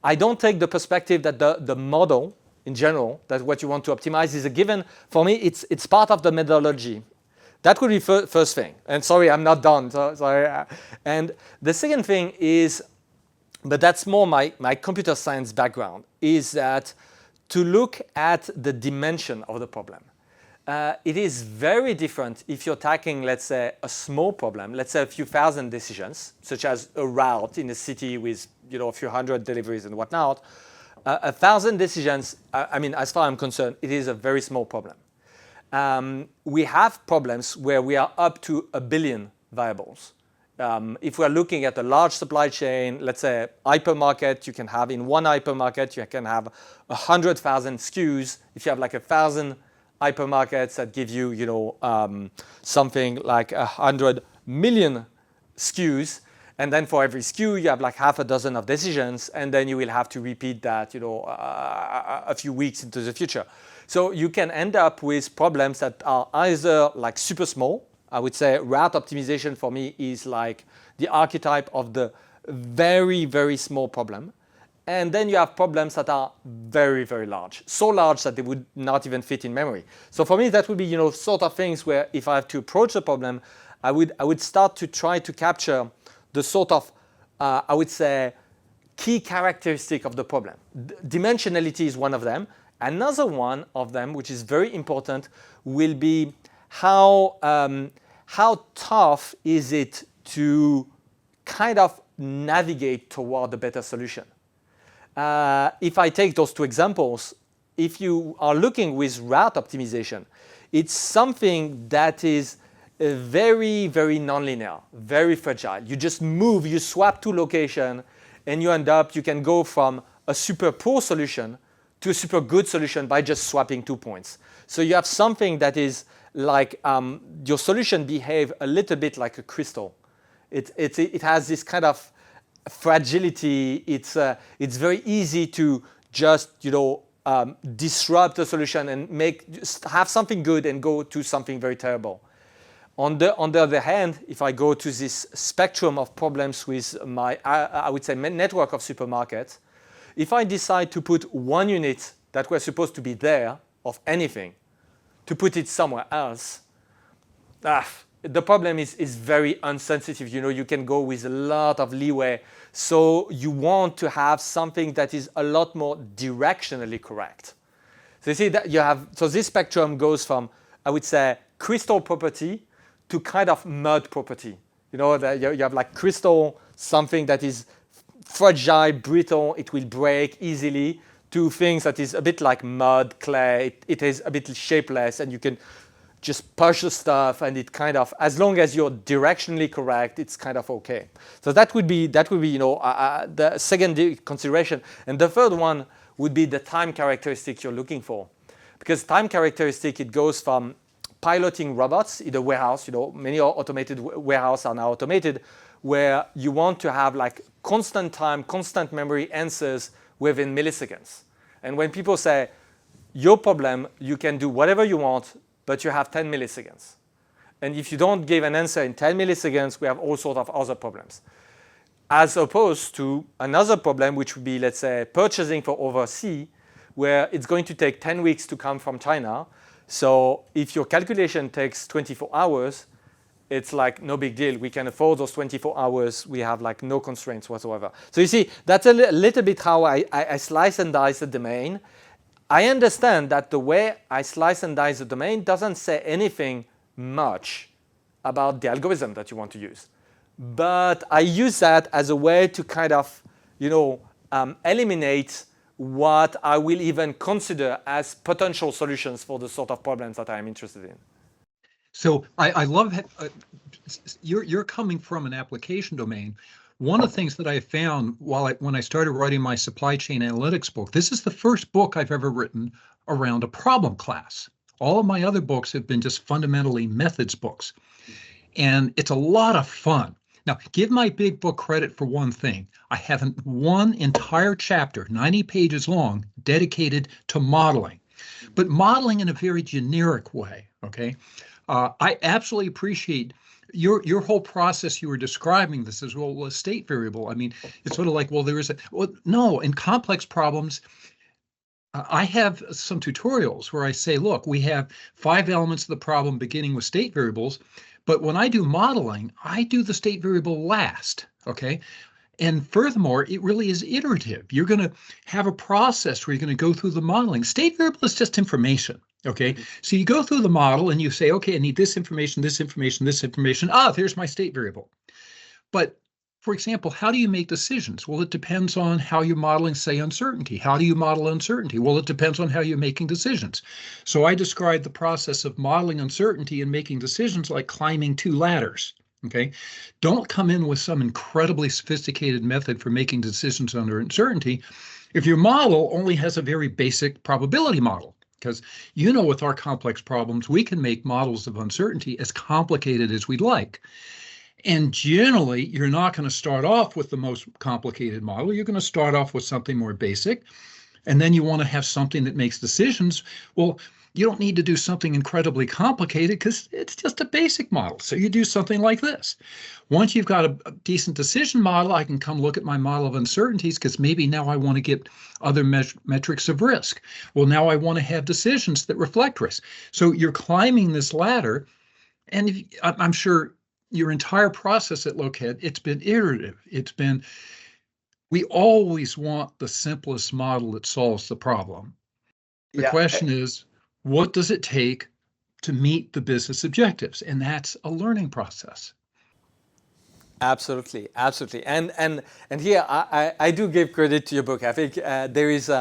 I don't take the perspective that the model in general, that what you want to optimize is a given. For me, it's part of the methodology. That would be first thing. And sorry, I'm not done. Sorry. And the second thing is, but that's more my computer science background, is that to look at the dimension of the problem. It is very different if you're tackling, let's say, a small problem, let's say a few thousand decisions, such as a route in a city with a few hundred deliveries and whatnot. 1,000 decisions, as far as I'm concerned, it is a very small problem. We have problems where we are up to 1 billion variables. If we're looking at a large supply chain, let's say hypermarket, you can have in one hypermarket, you can have 100,000 SKUs. If you have like 1,000 hypermarkets that give you, something like 100 million SKUs, and then for every SKU, you have like half a dozen of decisions, and then you will have to repeat that, a few weeks into the future. So you can end up with problems that are either like super small. I would say route optimization for me is like the archetype of the very, very small problem. And then you have problems that are very, very large, so large that they would not even fit in memory. So for me, that would be, sort of things where if I have to approach the problem, I would start to try to capture the sort of, I would say, key characteristic of the problem. Dimensionality is one of them. Another one of them, which is very important, will be how tough is it to kind of navigate toward a better solution. If I take those two examples, if you are looking with route optimization, it's something that is very, very nonlinear, very fragile. You just move, you swap two locations, and you can go from a super poor solution to a super good solution by just swapping 2 points. So you have something that is like your solution behave a little bit like a crystal. It has this kind of fragility. It's very easy to just disrupt the solution and have something good and go to something very terrible. On the other hand, if I go to this spectrum of problems with my, I would say, network of supermarkets, if I decide to put one unit that was supposed to be there of anything, to put it somewhere else, the problem is very unsensitive. You can go with a lot of leeway. So you want to have something that is a lot more directionally correct. So you see that so this spectrum goes from, I would say, crystal property to kind of mud property. That you have like crystal, something that is fragile, brittle, it will break easily, to things that is a bit like mud, clay, it is a bit shapeless, and you can just push the stuff, and it kind of, as long as you're directionally correct, it's kind of okay. So that would be the second consideration. And the third one would be the time characteristic you're looking for. Because time characteristic, it goes from piloting robots in a warehouse, many automated warehouses are now automated, where you want to have like constant time, constant memory answers within milliseconds. And when people say, your problem, you can do whatever you want, but you have 10 milliseconds. And if you don't give an answer in 10 milliseconds, we have all sorts of other problems. As opposed to another problem, which would be, let's say, purchasing for overseas, where it's going to take 10 weeks to come from China. So if your calculation takes 24 hours, it's like no big deal. We can afford those 24 hours. We have like no constraints whatsoever. So you see, that's a little bit how I slice and dice the domain. I understand that the way I slice and dice the domain doesn't say anything much about the algorithm that you want to use. But I use that as a way to kind of, eliminate what I will even consider as potential solutions for the sort of problems that I'm interested in. So I love you're coming from an application domain. One of the things that I found when I started writing my supply chain analytics book, this is the first book I've ever written around a problem class. All of my other books have been just fundamentally methods books. And it's a lot of fun. Now, give my big book credit for one thing. I have one entire chapter, 90 pages long, dedicated to modeling, but modeling in a very generic way, okay? I absolutely appreciate your whole process you were describing this as well, a state variable. I mean, it's sort of like, no, in complex problems, I have some tutorials where I say, look, we have 5 elements of the problem beginning with state variables, but when I do modeling, I do the state variable last, okay? And furthermore, it really is iterative. You're going to have a process where you're going to go through the modeling. State variable is just information, okay? So you go through the model and you say, okay, I need this information, this information, this information. There's my state variable. But for example, how do you make decisions? Well, it depends on how you're modeling, say, uncertainty. How do you model uncertainty? Well, it depends on how you're making decisions. So I described the process of modeling uncertainty and making decisions like climbing 2 ladders. Okay, don't come in with some incredibly sophisticated method for making decisions under uncertainty if your model only has a very basic probability model. Because with our complex problems, we can make models of uncertainty as complicated as we'd like. And generally, you're not going to start off with the most complicated model. You're going to start off with something more basic. And then you want to have something that makes decisions. Well, you don't need to do something incredibly complicated because it's just a basic model. So you do something like this. Once you've got a decent decision model, I can come look at my model of uncertainties because maybe now I want to get other metrics of risk. Well, now I want to have decisions that reflect risk. So you're climbing this ladder. And I'm sure your entire process at Lokad, it's been iterative. We always want the simplest model that solves the problem. The question is, what does it take to meet the business objectives? And that's a learning process. Absolutely, absolutely. And here I do give credit to your book. I think there is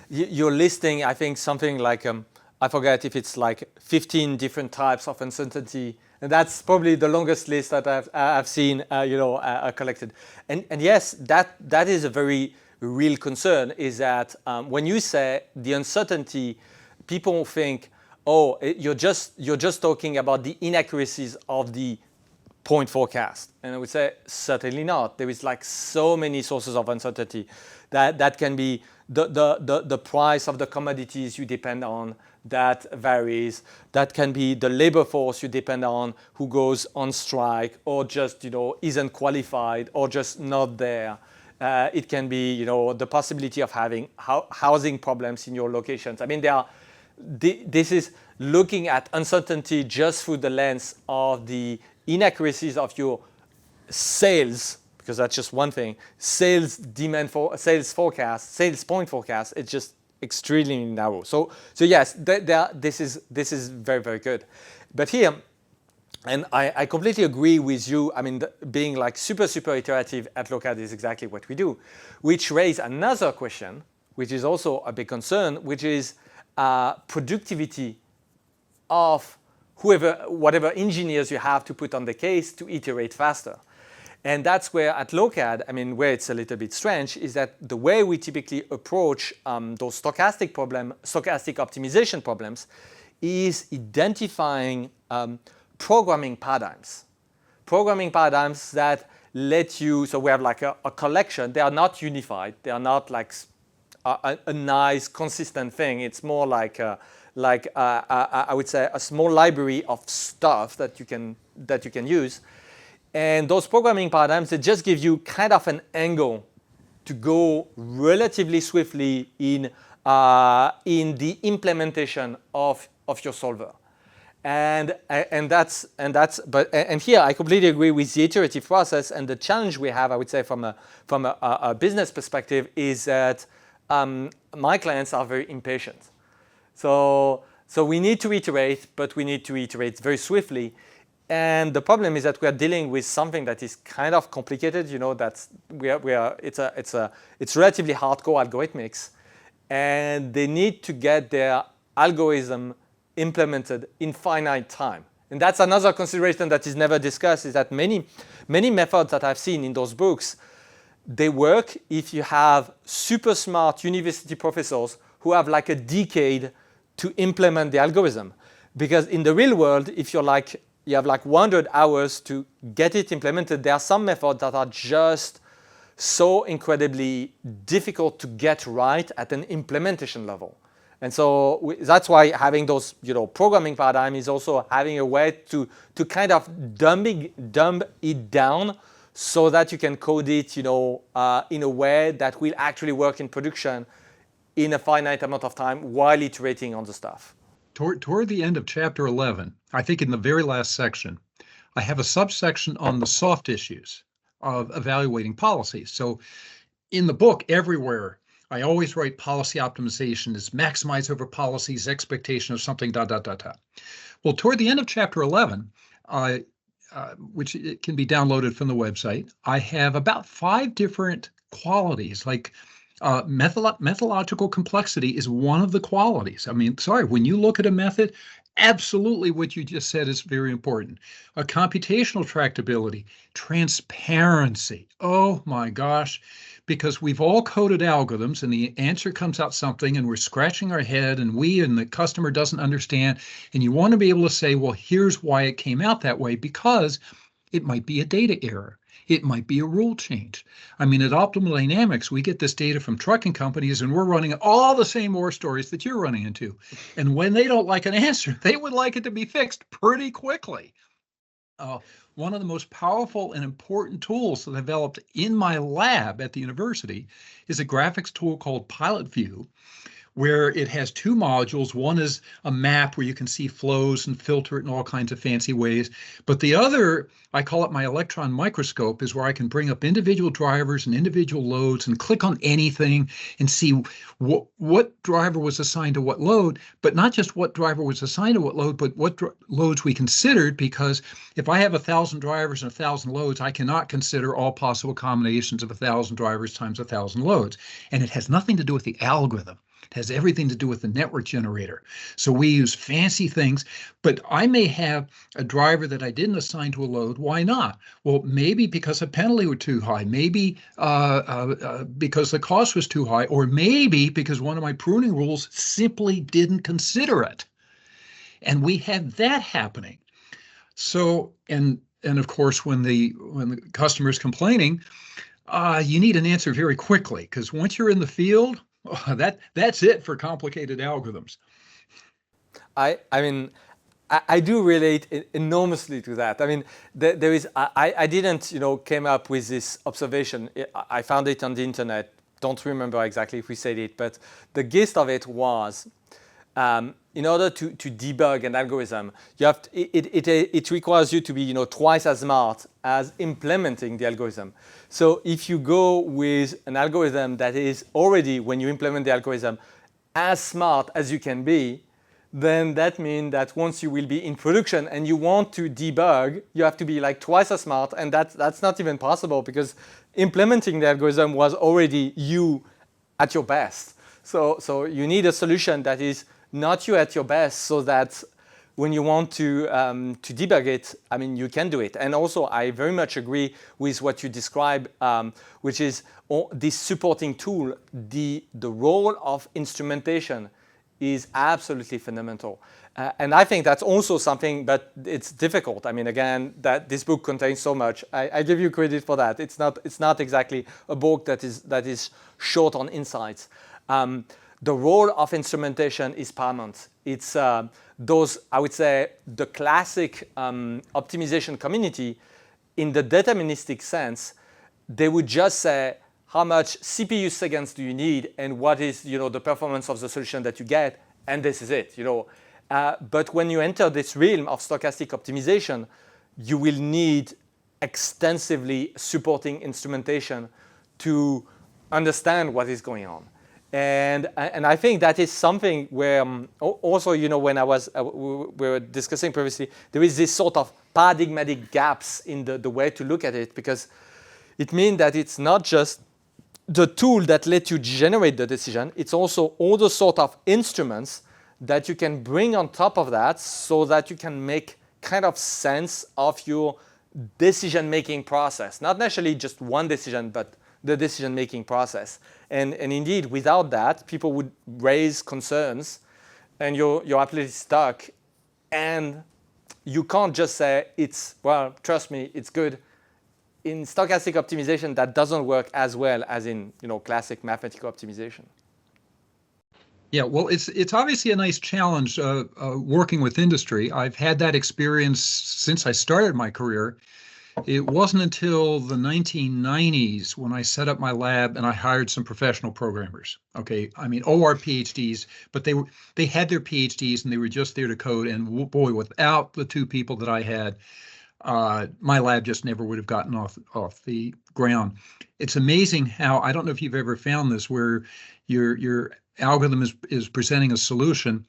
you're listing, I think, something like I forget if it's like 15 different types of uncertainty, and that's probably the longest list that I've seen collected. And yes, that is a very real concern is that when you say the uncertainty, people think, oh, you're just talking about the inaccuracies of the point forecast. And I would say certainly not. There is like so many sources of uncertainty that can be the price of the commodities you depend on that varies. That can be the labor force you depend on who goes on strike or just isn't qualified or just not there. It can be the possibility of having housing problems in your locations. I mean, this is looking at uncertainty just through the lens of the inaccuracies of your sales, because that's just one thing. Sales demand for sales forecast, sales point forecast. It's just extremely narrow. So yes, this is very, very good. But here, and I completely agree with you. I mean, being like super iterative at Lokad is exactly what we do, which raises another question, which is also a big concern, which is productivity of whatever engineers you have to put on the case to iterate faster. And that's where at Lokad, I mean, where it's a little bit strange is that the way we typically approach those stochastic optimization problems is identifying programming paradigms. Programming paradigms that let you, so we have like a collection. They are not unified. They are not like a nice, consistent thing. It's more like I would say a small library of stuff that you can use. And those programming paradigms, they just give you kind of an angle to go relatively swiftly in the implementation of your solver. And here I completely agree with the iterative process. And the challenge we have, I would say, from a business perspective, is that my clients are very impatient. So we need to iterate, but we need to iterate very swiftly. And the problem is that we are dealing with something that is kind of complicated. It's relatively hardcore algorithmics, and they need to get their algorithm implemented in finite time. And that's another consideration that is never discussed, is that many methods that I've seen in those books, they work if you have super smart university professors who have like a decade to implement the algorithm. Because in the real world, if you have like 100 hours to get it implemented, there are some methods that are just so incredibly difficult to get right at an implementation level. And so that's why having those programming paradigm is also having a way to kind of dumb it down so that you can code it in a way that will actually work in production in a finite amount of time while iterating on the stuff. Toward the end of chapter 11, I think in the very last section, I have a subsection on the soft issues of evaluating policies. So in the book, everywhere, I always write policy optimization is maximize over policy's expectation of something, ... Well, toward the end of chapter 11, which it can be downloaded from the website, I have about 5 different qualities, like methodological complexity is one of the qualities. I mean, sorry, when you look at a method, absolutely what you just said is very important. Computational tractability, transparency. Oh my gosh, because we've all coded algorithms and the answer comes out something and we're scratching our head and the customer doesn't understand. And you want to be able to say, well, here's why it came out that way, because it might be a data error. It might be a rule change. I mean, at Optimal Dynamics, we get this data from trucking companies and we're running all the same war stories that you're running into. And when they don't like an answer, they would like it to be fixed pretty quickly. One of the most powerful and important tools that I developed in my lab at the university is a graphics tool called Pilot View, where it has 2 modules. One is a map where you can see flows and filter it in all kinds of fancy ways. But the other, I call it my electron microscope, is where I can bring up individual drivers and individual loads and click on anything and see what driver was assigned to what load, but not just what driver was assigned to what load, but what loads we considered, because if I have 1,000 drivers and 1,000 loads, I cannot consider all possible combinations of 1,000 drivers times 1,000 loads. And it has nothing to do with the algorithm. It has everything to do with the network generator. So we use fancy things, but I may have a driver that I didn't assign to a load. Why not? Well, maybe because a penalty was too high, maybe because the cost was too high, or maybe because one of my pruning rules simply didn't consider it. And we had that happening. So, and of course, when the customer is complaining, you need an answer very quickly, because once you're in the field, that's it for complicated algorithms. I mean, I do relate enormously to that. I mean, there is, I didn't, came up with this observation. I found it on the internet. Don't remember exactly if we said it, but the gist of it was, in order to debug an algorithm, you have to, it requires you to be twice as smart as implementing the algorithm. So if you go with an algorithm that is already, when you implement the algorithm, as smart as you can be, then that means that once you will be in production and you want to debug, you have to be like twice as smart, and that's not even possible because implementing the algorithm was already you at your best. So you need a solution that is not you at your best, so that when you want to debug it, I mean, you can do it. And also, I very much agree with what you describe, which is this supporting tool. The role of instrumentation is absolutely fundamental. And I think that's also something, but it's difficult. I mean, again, that this book contains so much. I give you credit for that. It's not exactly a book that is short on insights. The role of instrumentation is paramount. It's those, I would say, the classic optimization community, in the deterministic sense, they would just say, how much CPU seconds do you need, and what is the performance of the solution that you get, and this is it. But when you enter this realm of stochastic optimization, you will need extensively supporting instrumentation to understand what is going on. And I think that is something where also, when we were discussing previously, there is this sort of paradigmatic gaps in the way to look at it, because it means that it's not just the tool that lets you generate the decision, it's also all the sort of instruments that you can bring on top of that, so that you can make kind of sense of your decision-making process. Not necessarily just one decision, but the decision-making process. And indeed, without that, people would raise concerns, and you're absolutely stuck. And you can't just say, well, trust me, it's good. In stochastic optimization, that doesn't work as well as in classic mathematical optimization. Yeah, well, it's obviously a nice challenge working with industry. I've had that experience since I started my career. It wasn't until the 1990s when I set up my lab and I hired some professional programmers. Okay, I mean, OR PhDs, but they had their PhDs and they were just there to code. And boy, without the two people that I had, my lab just never would have gotten off the ground. It's amazing how, I don't know if you've ever found this, where your algorithm is presenting a solution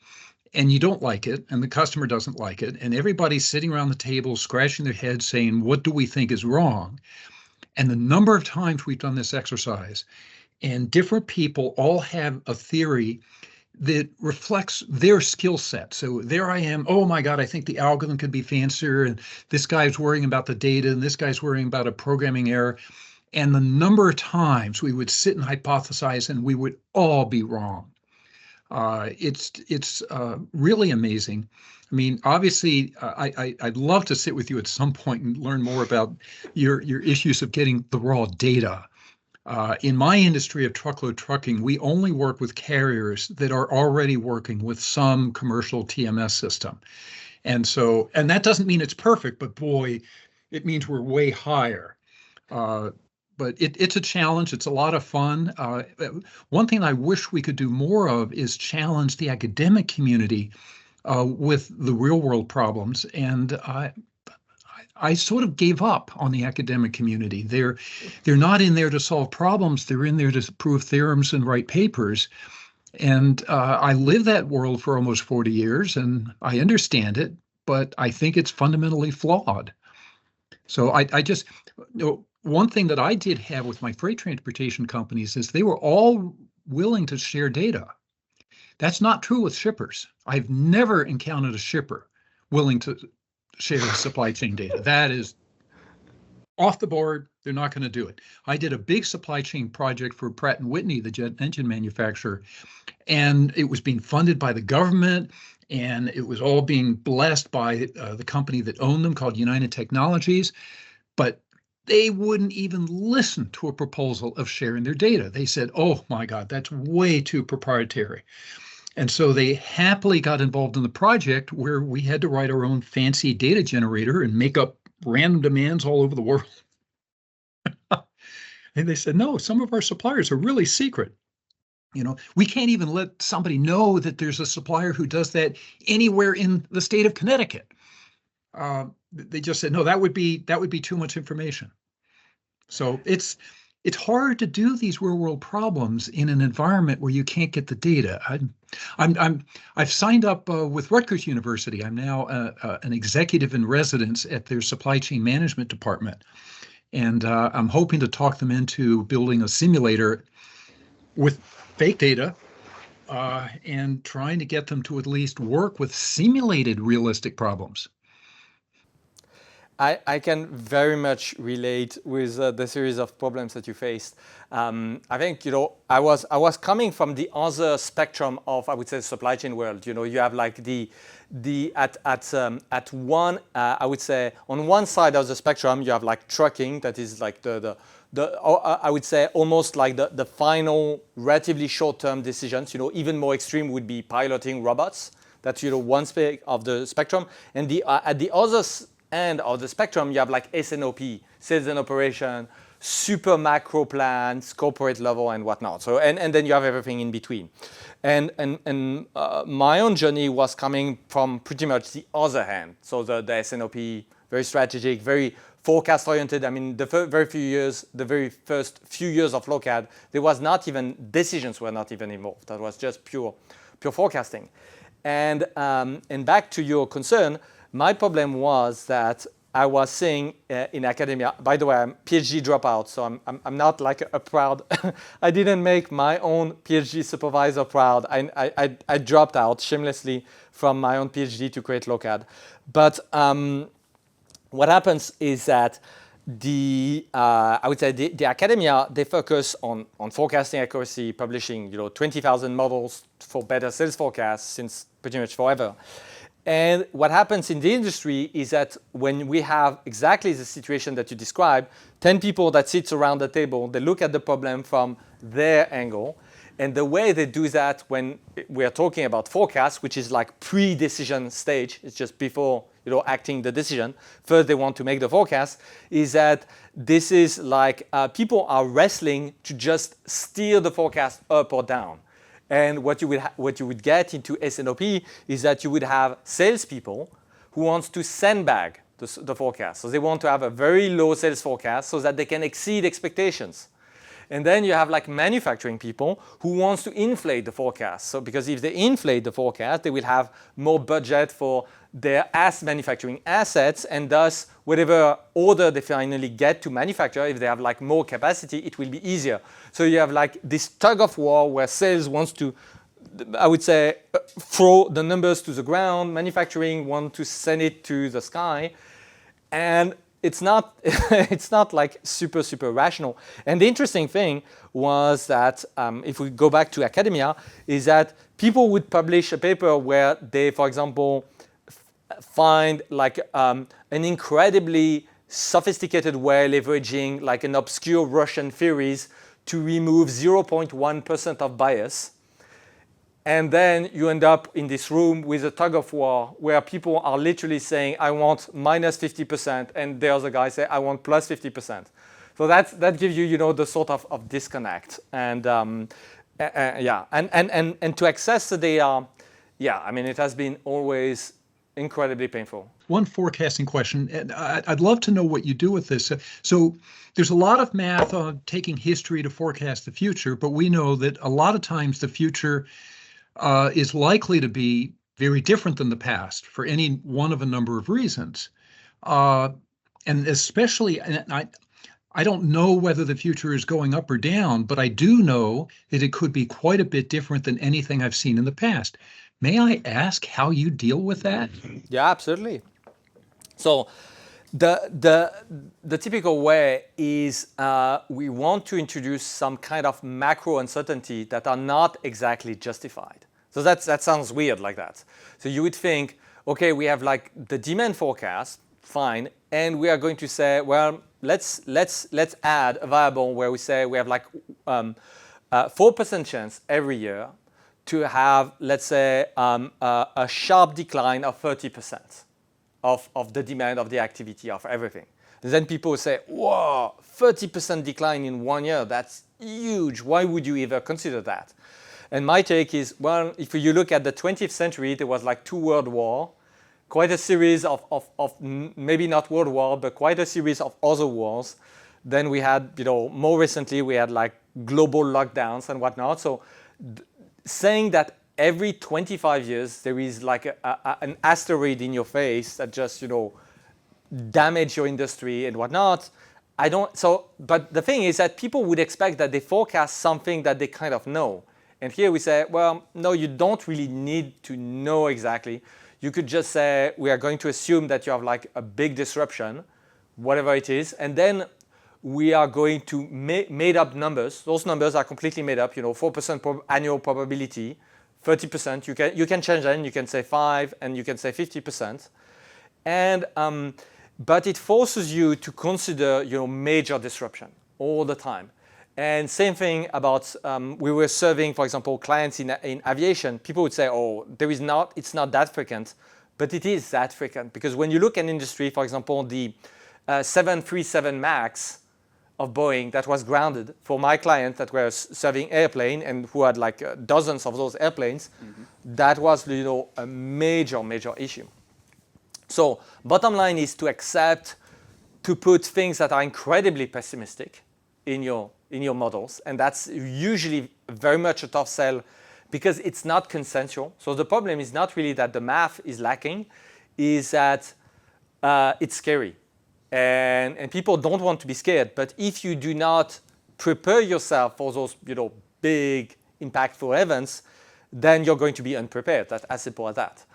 and you don't like it, and the customer doesn't like it, and everybody's sitting around the table scratching their heads saying, what do we think is wrong? And the number of times we've done this exercise, and different people all have a theory that reflects their skill set. So there I am, oh my God, I think the algorithm could be fancier, and this guy's worrying about the data, and this guy's worrying about a programming error. And the number of times we would sit and hypothesize, and we would all be wrong. It's really amazing. I mean, obviously, I'd love to sit with you at some point and learn more about your issues of getting the raw data. In my industry of truckload trucking, we only work with carriers that are already working with some commercial TMS system. And that doesn't mean it's perfect, but boy, it means we're way higher. But it's a challenge. It's a lot of fun. One thing I wish we could do more of is challenge the academic community with the real world problems. And I sort of gave up on the academic community. They're not in there to solve problems. They're in there to prove theorems and write papers. And I lived that world for almost 40 years, and I understand it, but I think it's fundamentally flawed. So I just, one thing that I did have with my freight transportation companies is they were all willing to share data. That's not true with shippers. I've never encountered a shipper willing to share supply chain data. That is off the board. They're not going to do it. I did a big supply chain project for Pratt & Whitney, the jet engine manufacturer, and it was being funded by the government, and it was all being blessed by the company that owned them called United Technologies. But they wouldn't even listen to a proposal of sharing their data. They said, oh my God, that's way too proprietary. And so they happily got involved in the project where we had to write our own fancy data generator and make up random demands all over the world. And they said, no, some of our suppliers are really secret. You know, we can't even let somebody know that there's a supplier who does that anywhere in the state of Connecticut. They just said, no, that would be too much information. So it's hard to do these real world problems in an environment where you can't get the data. I've signed up with Rutgers University. I'm now an executive in residence at their supply chain management department, and I'm hoping to talk them into building a simulator with fake data and trying to get them to at least work with simulated realistic problems. I can very much relate with the series of problems that you faced. I think, you know, I was coming from the other spectrum of, I would say, supply chain world. You know, you have like at one, I would say, on one side of the spectrum, you have like trucking, that is like I would say almost like the final, relatively short-term decisions. You know, even more extreme would be piloting robots. That's, you know, one of the spectrum, and at the other end of the spectrum, you have like s&op, sales and operation, super macro plans, corporate level, and whatnot. So and then you have everything in between. And my own journey was coming from pretty much the other hand. So the s&op, very strategic, very forecast oriented. I mean, the very first few years of Lokad, there was not even, decisions were not even involved. That was just pure forecasting. And back to your concern, my problem was that I was seeing in academia, by the way, I'm PhD dropout, so I'm not like a proud, I didn't make my own PhD supervisor proud. I dropped out shamelessly from my own PhD to create Lokad. But what happens is that I would say the academia, they focus on forecasting accuracy, publishing, you know, 20,000 models for better sales forecasts since pretty much forever. And what happens in the industry is that when we have exactly the situation that you described, 10 people that sit around the table, they look at the problem from their angle. And the way they do that when we are talking about forecasts, which is like pre-decision stage, it's just before, you know, acting the decision, first they want to make the forecast, is that this is like people are wrestling to just steer the forecast up or down. And what you would get into s&op is that you would have salespeople who want to sandbag the forecast. So they want to have a very low sales forecast so that they can exceed expectations. And then you have like manufacturing people who wants to inflate the forecast. So because if they inflate the forecast, they will have more budget for their manufacturing assets, and thus whatever order they finally get to manufacture, if they have like more capacity, it will be easier. So you have like this tug of war where sales wants to, I would say, throw the numbers to the ground, manufacturing want to send it to the sky, and it's not like super rational. And the interesting thing was that if we go back to academia, is that people would publish a paper where they, for example, find like an incredibly sophisticated way leveraging like an obscure Russian theories to remove 0.1% of bias. And then you end up in this room with a tug of war where people are literally saying, I want minus 50%, and the other guy say, I want plus 50%. So that gives you, you know, the sort of disconnect. And yeah, and to access the data, yeah, I mean, it has been always incredibly painful. One forecasting question, and I'd love to know what you do with this. So there's a lot of math on taking history to forecast the future, but we know that a lot of times the future is likely to be very different than the past for any one of a number of reasons. And especially, and I don't know whether the future is going up or down, but I do know that it could be quite a bit different than anything I've seen in the past. May I ask how you deal with that? Yeah, absolutely. So the typical way is we want to introduce some kind of macro uncertainty that are not exactly justified. So that sounds weird like that. So you would think, okay, we have like the demand forecast, fine, and we are going to say, well, let's add a variable where we say we have like 4% chance every year to have, let's say, a sharp decline of 30% of the demand, of the activity, of everything. And then people say, whoa, 30% decline in 1 year, that's huge. Why would you ever consider that? And my take is, well, if you look at the 20th century, there was like 2 world wars, quite a series of maybe not world war, but quite a series of other wars. Then we had, more recently, we had like global lockdowns and whatnot. So saying that every 25 years there is like an asteroid in your face that just, damage your industry and whatnot, but the thing is that people would expect that they forecast something that they kind of know. And here we say, well, no, you don't really need to know exactly. You could just say, we are going to assume that you have like a big disruption, whatever it is, and then we are going to made up numbers. Those numbers are completely made up, 4% annual probability, 30%, you can change that, and you can say 5, and you can say 50%. And, but it forces you to consider, major disruption all the time. And same thing about, we were serving, for example, clients in aviation. People would say, oh, it's not that frequent, but it is that frequent. Because when you look at industry, for example, the 737 MAX of Boeing that was grounded for my client that were serving airplane and who had like dozens of those airplanes, that was, a major issue. So bottom line is to accept, to put things that are incredibly pessimistic in your models, and that's usually very much a tough sell because it's not consensual. So the problem is not really that the math is lacking, is that it's scary. And people don't want to be scared, but if you do not prepare yourself for those big impactful events, then you're going to be unprepared. That's as simple as that.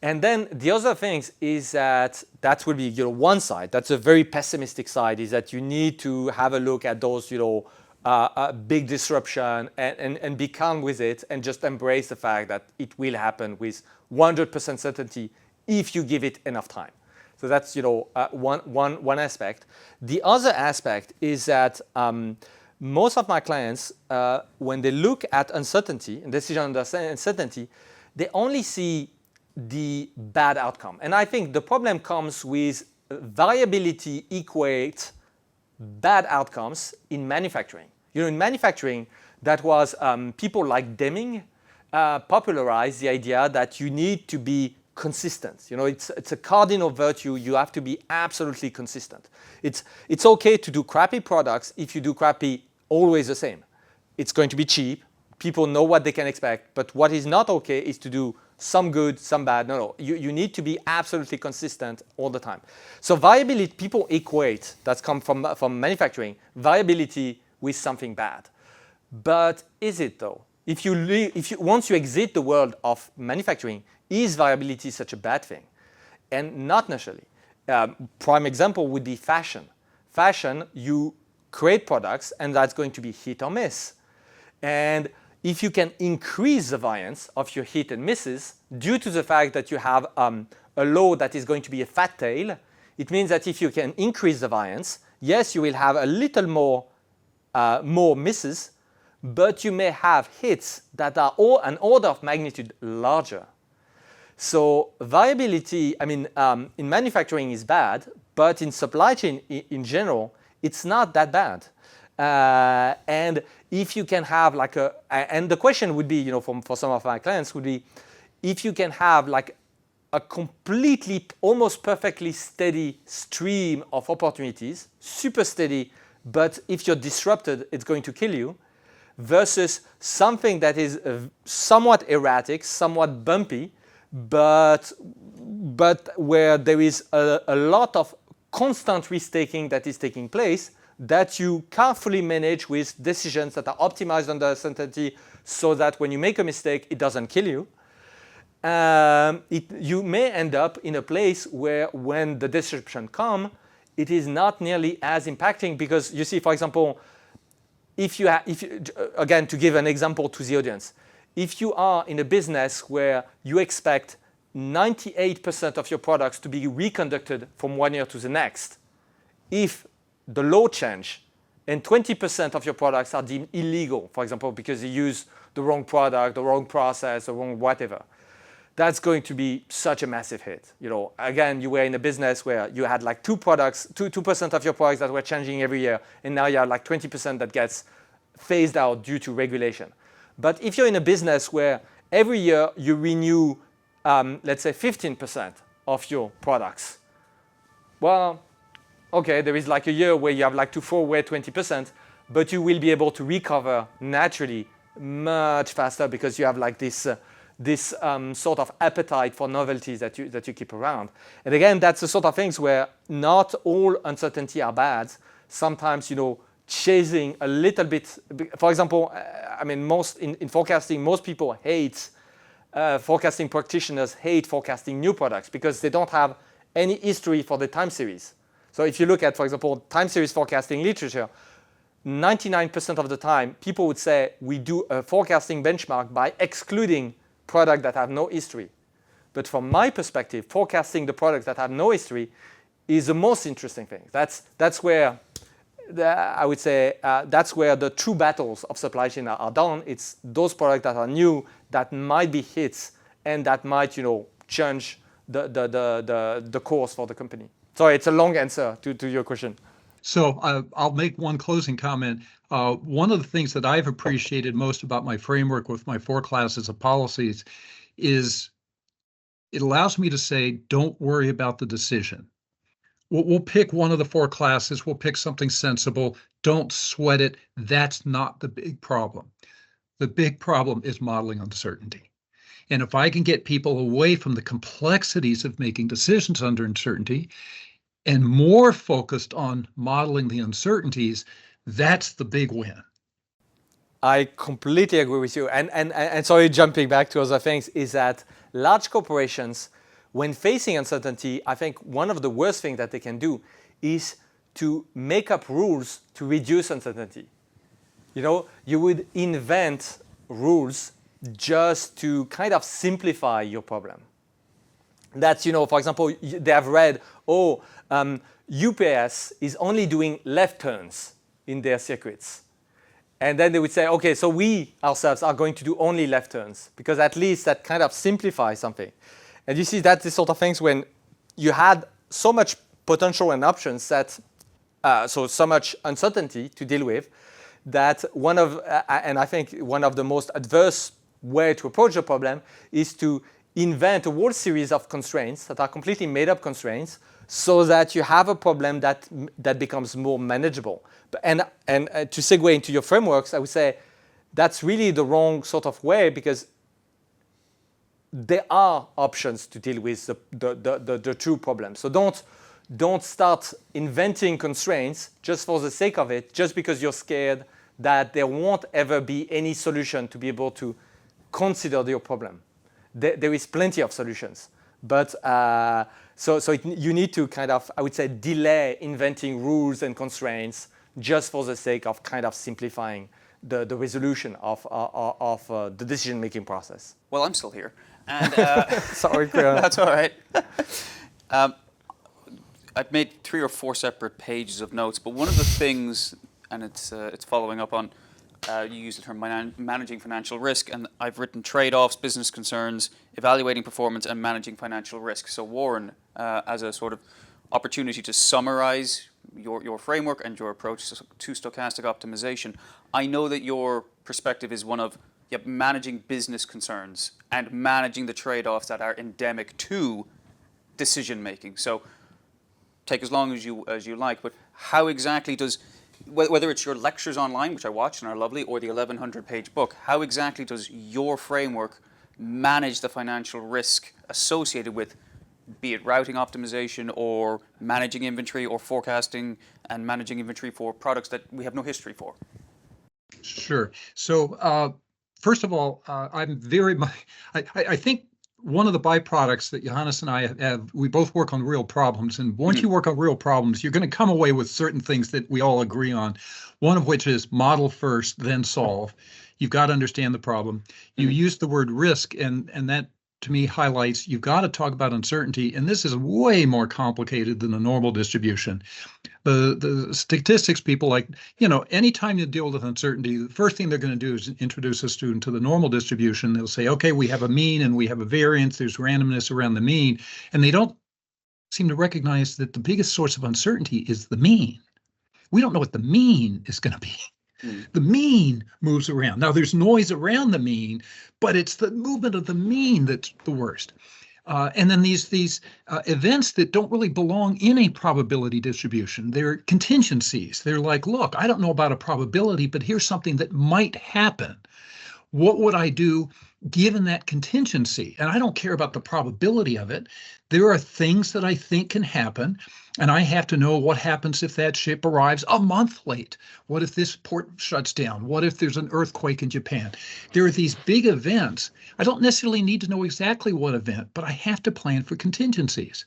And then the other things is that will be one side. That's a very pessimistic side, is that you need to have a look at those big disruption and be calm with it and just embrace the fact that it will happen with 100% certainty if you give it enough time. So that's one aspect. The other aspect is that most of my clients, when they look at uncertainty and decision uncertainty, they only see the bad outcome. And I think the problem comes with variability equate bad outcomes in manufacturing. In manufacturing, that was people like Deming popularized the idea that you need to be consistent. It's a cardinal virtue. You have to be absolutely consistent. It's okay to do crappy products if you do crappy always the same. It's going to be cheap. People know what they can expect. But what is not okay is to do some good, some bad. No. You need to be absolutely consistent all the time. So variability, people equate, that's come from manufacturing, variability with something bad. But is it though? Once you exit the world of manufacturing, is variability such a bad thing? And not necessarily. Prime example would be fashion. Fashion, you create products and that's going to be hit or miss. And if you can increase the variance of your hit and misses due to the fact that you have a law that is going to be a fat tail, it means that if you can increase the variance, yes, you will have a little more misses, but you may have hits that are an order of magnitude larger. So variability, in manufacturing is bad, but in supply chain in general, it's not that bad. And if you can have and the question would be, for some of my clients would be, if you can have like a completely, almost perfectly steady stream of opportunities, super steady, but if you're disrupted, it's going to kill you, versus something that is somewhat erratic, somewhat bumpy, but where there is a lot of constant risk-taking that is taking place, that you carefully manage with decisions that are optimized under uncertainty so that when you make a mistake, it doesn't kill you. You may end up in a place where when the disruption comes, it is not nearly as impacting because you see, for example, again, to give an example to the audience, if you are in a business where you expect 98% of your products to be reconducted from one year to the next, if the law change and 20% of your products are deemed illegal, for example, because you use the wrong product, the wrong process, the wrong whatever, that's going to be such a massive hit. Again, you were in a business where you had like 2% of your products that were changing every year, and now you have like 20% that gets phased out due to regulation. But if you're in a business where every year you renew, let's say 15% of your products, well, okay, there is like a year where you have like to forward 20%, but you will be able to recover naturally much faster because you have like this sort of appetite for novelties that you keep around. And again, that's the sort of things where not all uncertainty are bad. Sometimes, chasing a little bit, for example, in forecasting, most people hate, forecasting practitioners hate forecasting new products because they don't have any history for the time series. So if you look at, for example, time series forecasting literature, 99% of the time, people would say we do a forecasting benchmark by excluding products that have no history. But from my perspective, forecasting the products that have no history is the most interesting thing. That's where I would say that's where the true battles of supply chain are done. It's those products that are new that might be hits and that might change the course for the company. Sorry, it's a long answer to your question. So I'll make one closing comment. One of the things that I've appreciated most about my framework with my 4 classes of policies is it allows me to say, don't worry about the decision. We'll pick one of the 4 classes. We'll pick something sensible. Don't sweat it. That's not the big problem. The big problem is modeling uncertainty. And if I can get people away from the complexities of making decisions under uncertainty and more focused on modeling the uncertainties, that's the big win. I completely agree with you. And sorry, jumping back to other things, is that large corporations, when facing uncertainty, I think one of the worst things that they can do is to make up rules to reduce uncertainty. You would invent rules just to kind of simplify your problem. That's, for example, they have read, UPS is only doing left turns in their circuits. And then they would say, okay, so we ourselves are going to do only left turns because at least that kind of simplifies something. And you see that's the sort of things when you had so much potential and options that, so much uncertainty to deal with, that and I think one of the most adverse way to approach the problem is to invent a whole series of constraints that are completely made up constraints so that you have a problem that becomes more manageable. And to segue into your frameworks, I would say that's really the wrong sort of way because there are options to deal with the true problem. So don't start inventing constraints just for the sake of it, just because you're scared that there won't ever be any solution to be able to consider your problem. There is plenty of solutions, but you need to kind of, I would say, delay inventing rules and constraints just for the sake of kind of simplifying the resolution of the decision-making process. Well, I'm still here. And sorry, Chris. That's all right. I've made 3 or 4 separate pages of notes, but one of the things, and it's following up on, you use the term managing financial risk, and I've written trade-offs, business concerns, evaluating performance, and managing financial risk. So Warren, as a sort of opportunity to summarize your framework and your approach to stochastic optimization, I know that your perspective is one of managing business concerns and managing the trade-offs that are endemic to decision-making. So take as long as you like, but how exactly does, whether it's your lectures online, which I watched and are lovely, or the 1,100-page book, how exactly does your framework manage the financial risk associated with be it routing optimization or managing inventory or forecasting and managing inventory for products that we have no history for? Sure. So first of all, I'm very much, I think one of the byproducts that Joannes and I have, we both work on real problems. And once you work on real problems, you're going to come away with certain things that we all agree on. One of which is model first, then solve. You've got to understand the problem. You use the word risk, and that to me highlights you've got to talk about uncertainty. And this is way more complicated than a normal distribution. The statistics people, like, anytime you deal with uncertainty, the first thing they're going to do is introduce a student to the normal distribution. They'll say, okay, we have a mean and we have a variance. There's randomness around the mean. And they don't seem to recognize that the biggest source of uncertainty is the mean. We don't know what the mean is going to be. The mean moves around. Now, there's noise around the mean, but it's the movement of the mean that's the worst. And then these events that don't really belong in a probability distribution, they're contingencies. They're like, look, I don't know about a probability, but here's something that might happen. What would I do given that contingency? And I don't care about the probability of it. There are things that I think can happen, and I have to know what happens if that ship arrives a month late. What if this port shuts down? What if there's an earthquake in Japan? There are these big events. I don't necessarily need to know exactly what event, but I have to plan for contingencies.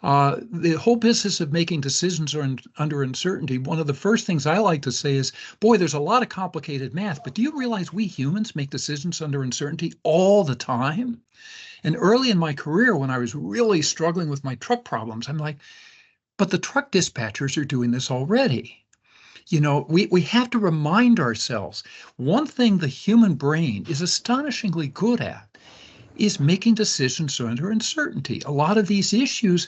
The whole business of making decisions under uncertainty, one of the first things I like to say is, boy, there's a lot of complicated math, but do you realize we humans make decisions under uncertainty all the time? And early in my career, when I was really struggling with my truck problems, I'm like, but the truck dispatchers are doing this already. We have to remind ourselves, one thing the human brain is astonishingly good at is making decisions under uncertainty. A lot of these issues,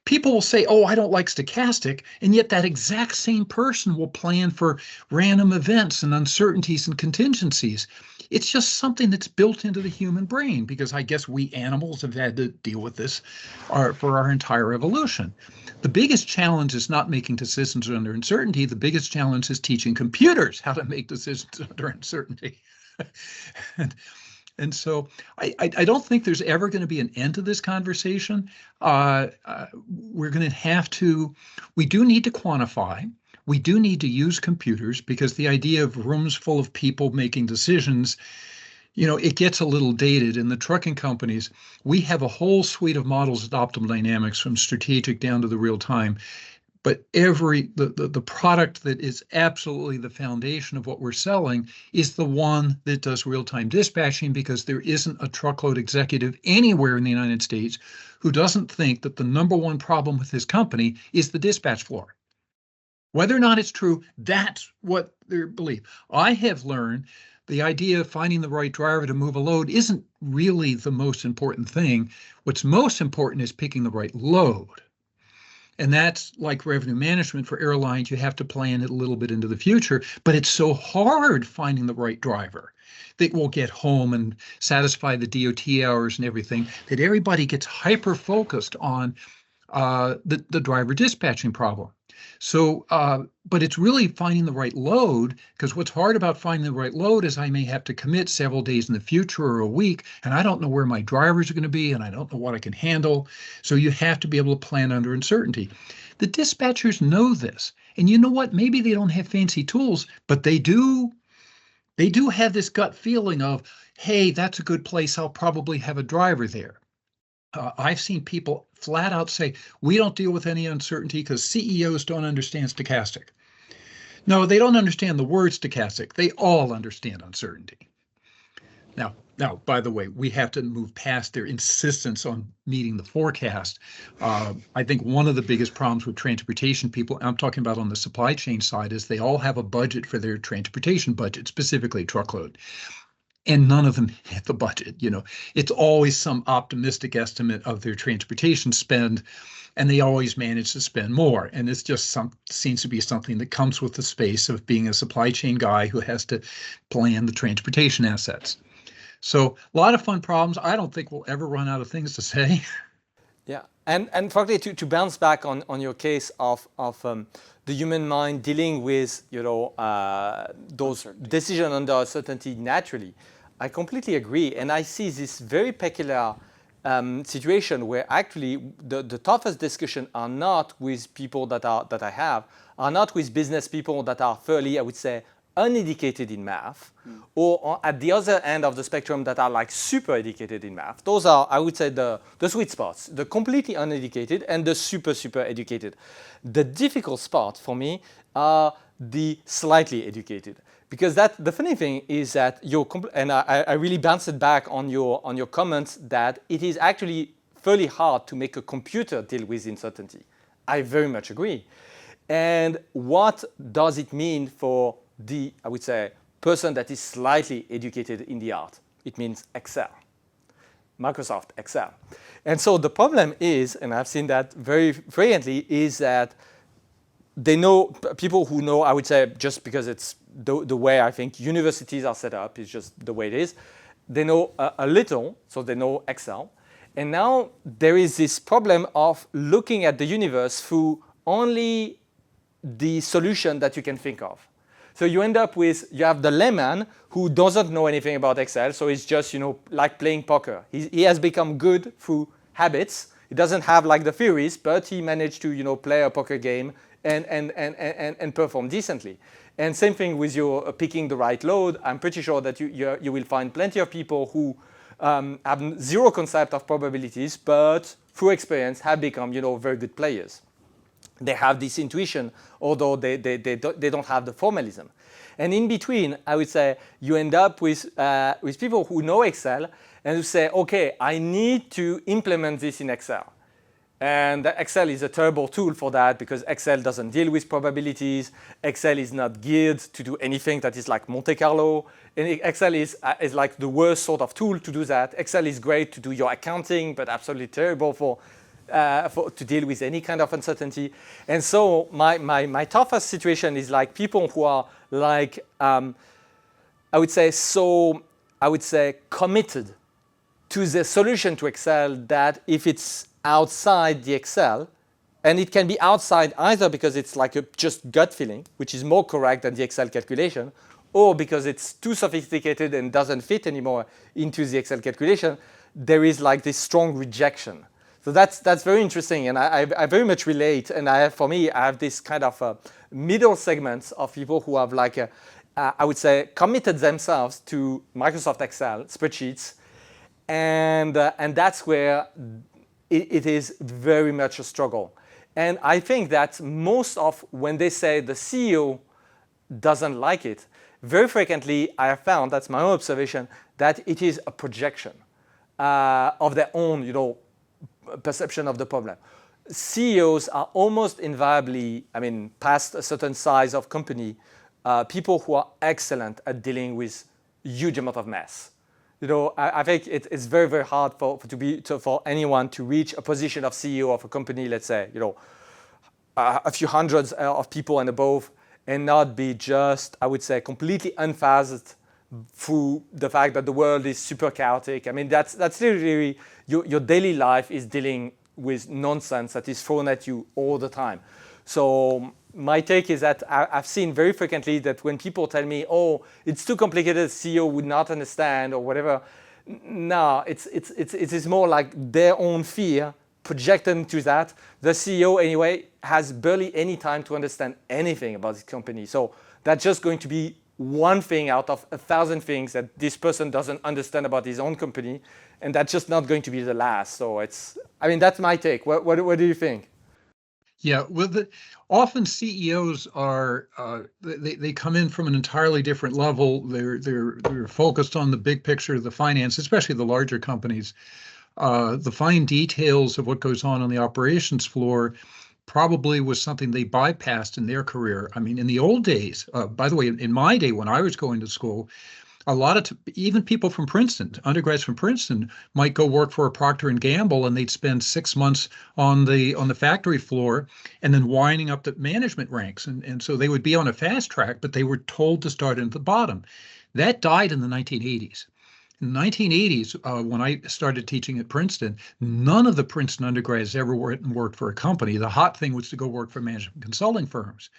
people will say, oh, I don't like stochastic, and yet that exact same person will plan for random events and uncertainties and contingencies. It's just something that's built into the human brain, because I guess we animals have had to deal with this for our entire evolution. The biggest challenge is not making decisions under uncertainty. The biggest challenge is teaching computers how to make decisions under uncertainty. And so I don't think there's ever going to be an end to this conversation. We're going to have to, we do need to quantify. We do need to use computers, because the idea of rooms full of people making decisions, it gets a little dated. In the trucking companies, we have a whole suite of models of optimal dynamics from strategic down to the real time. But the product that is absolutely the foundation of what we're selling is the one that does real-time dispatching, because there isn't a truckload executive anywhere in the United States who doesn't think that the number one problem with his company is the dispatch floor. Whether or not it's true, that's what they believe. I have learned the idea of finding the right driver to move a load isn't really the most important thing. What's most important is picking the right load. And that's like revenue management for airlines. You have to plan it a little bit into the future, but it's so hard finding the right driver that will get home and satisfy the DOT hours and everything, that everybody gets hyper-focused on the driver dispatching problem. So, but it's really finding the right load, because what's hard about finding the right load is I may have to commit several days in the future or a week, and I don't know where my drivers are going to be, and I don't know what I can handle. So you have to be able to plan under uncertainty. The dispatchers know this, and you know what? Maybe they don't have fancy tools, but they do have this gut feeling of, hey, that's a good place. I'll probably have a driver there. I've seen people flat out say, we don't deal with any uncertainty because CEOs don't understand stochastic. No, they don't understand the word stochastic. They all understand uncertainty. Now, by the way, we have to move past their insistence on meeting the forecast. I think one of the biggest problems with transportation people, I'm talking about on the supply chain side, is they all have a budget for their transportation budget, specifically truckload. And none of them hit the budget. It's always some optimistic estimate of their transportation spend, and they always manage to spend more. And it's just seems to be something that comes with the space of being a supply chain guy who has to plan the transportation assets. So a lot of fun problems. I don't think we'll ever run out of things to say. Yeah, and frankly, to bounce back on your case of the human mind dealing with those decisions under uncertainty naturally, I completely agree, and I see this very peculiar situation where actually the toughest discussion are not with people that are not with business people that are fairly, I would say, uneducated in math, or at the other end of the spectrum that are like super educated in math. Those are, I would say, the sweet spots, the completely uneducated and the super educated. The difficult spot for me are the slightly educated. Because the funny thing is that I really bounced back on your comments that it is actually fairly hard to make a computer deal with uncertainty. I very much agree. And what does it mean for the, I would say, person that is slightly educated in the art? It means Excel, Microsoft Excel. And so the problem is, and I've seen that very frequently, is that they know, people who know, I would say, just because it's the way I think universities are set up, is just the way it is, they know a little, so they know Excel. And now there is this problem of looking at the universe through only the solution that you can think of. So you end up with, you have the layman who doesn't know anything about Excel, so it's just, like playing poker. He has become good through habits. He doesn't have like the theories, but he managed to, play a poker game and perform decently. And same thing with your picking the right load. I'm pretty sure that you will find plenty of people who have zero concept of probabilities, but through experience have become, very good players. They have this intuition, although they don't have the formalism. And in between, I would say, you end up with people who know Excel and who say, okay, I need to implement this in Excel. And Excel is a terrible tool for that because Excel doesn't deal with probabilities. Excel is not geared to do anything that is like Monte Carlo. And Excel is like the worst sort of tool to do that. Excel is great to do your accounting, but absolutely terrible to deal with any kind of uncertainty. And so my toughest situation is like people who are like, I would say committed to the solution to Excel that if it's outside the Excel, and it can be outside either because it's like a just gut feeling, which is more correct than the Excel calculation, or because it's too sophisticated and doesn't fit anymore into the Excel calculation, there is like this strong rejection. So that's very interesting, and I very much relate. And I have this kind of middle segments of people who have like I would say committed themselves to Microsoft Excel spreadsheets, and that's where it is very much a struggle. And I think that most of when they say the CEO doesn't like it, very frequently I have found, that's my own observation, that it is a projection of their own, perception of the problem. CEOs are almost invariably, past a certain size of company, people who are excellent at dealing with huge amount of mess. I think it's very, very hard for anyone to reach a position of CEO of a company, let's say, a few hundreds of people and above, and not be just, I would say, completely unfazed through the fact that the world is super chaotic. That's literally your daily life is dealing with nonsense that is thrown at you all the time. So my take is that I've seen very frequently that when people tell me, oh, it's too complicated, CEO would not understand or whatever, no, it is more like their own fear projected into that. The CEO anyway has barely any time to understand anything about this company. So that's just going to be one thing out of 1,000 things that this person doesn't understand about his own company, and that's just not going to be the last. So that's my take. What do you think? Yeah, often CEOs are they come in from an entirely different level. They're focused on the big picture of the finance, especially the larger companies. The fine details of what goes on the operations floor probably was something they bypassed in their career. In the old days, by the way, in my day when I was going to school, a lot of even people from Princeton, undergrads from Princeton, might go work for a Procter & Gamble, and they'd spend 6 months on the factory floor and then winding up the management ranks. And so they would be on a fast track, but they were told to start at the bottom. That died in the 1980s. In the 1980s, when I started teaching at Princeton, none of the Princeton undergrads ever worked for a company. The hot thing was to go work for management consulting firms.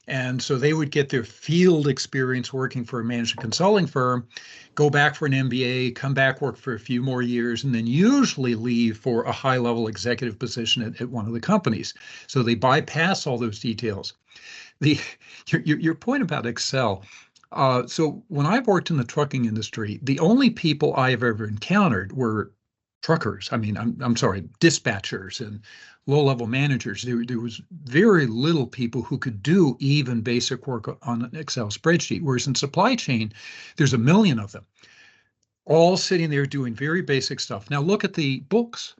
And so they would get their field experience working for a management consulting firm, go back for an MBA, come back, work for a few more years, and then usually leave for a high-level executive position at one of the companies. So they bypass all those details. Your point about Excel. So when I worked in the trucking industry, the only people I have ever encountered were truckers. I mean, I'm sorry, dispatchers and low-level managers. There was very little people who could do even basic work on an Excel spreadsheet, whereas in supply chain, there's a million of them, all sitting there doing very basic stuff. Now look at the books.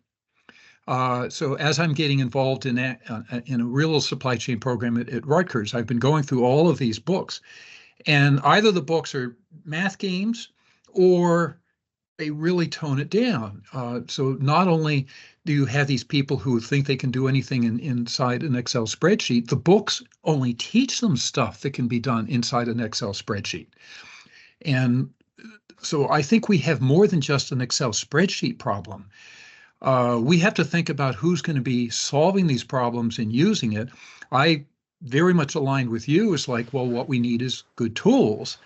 So as I'm getting involved in a real supply chain program at Rutgers, I've been going through all of these books, and either the books are math games or they really tone it down. So not only do you have these people who think they can do anything inside an Excel spreadsheet, the books only teach them stuff that can be done inside an Excel spreadsheet. And so I think we have more than just an Excel spreadsheet problem. We have to think about who's going to be solving these problems and using it. I very much aligned with you. It's like, well, what we need is good tools,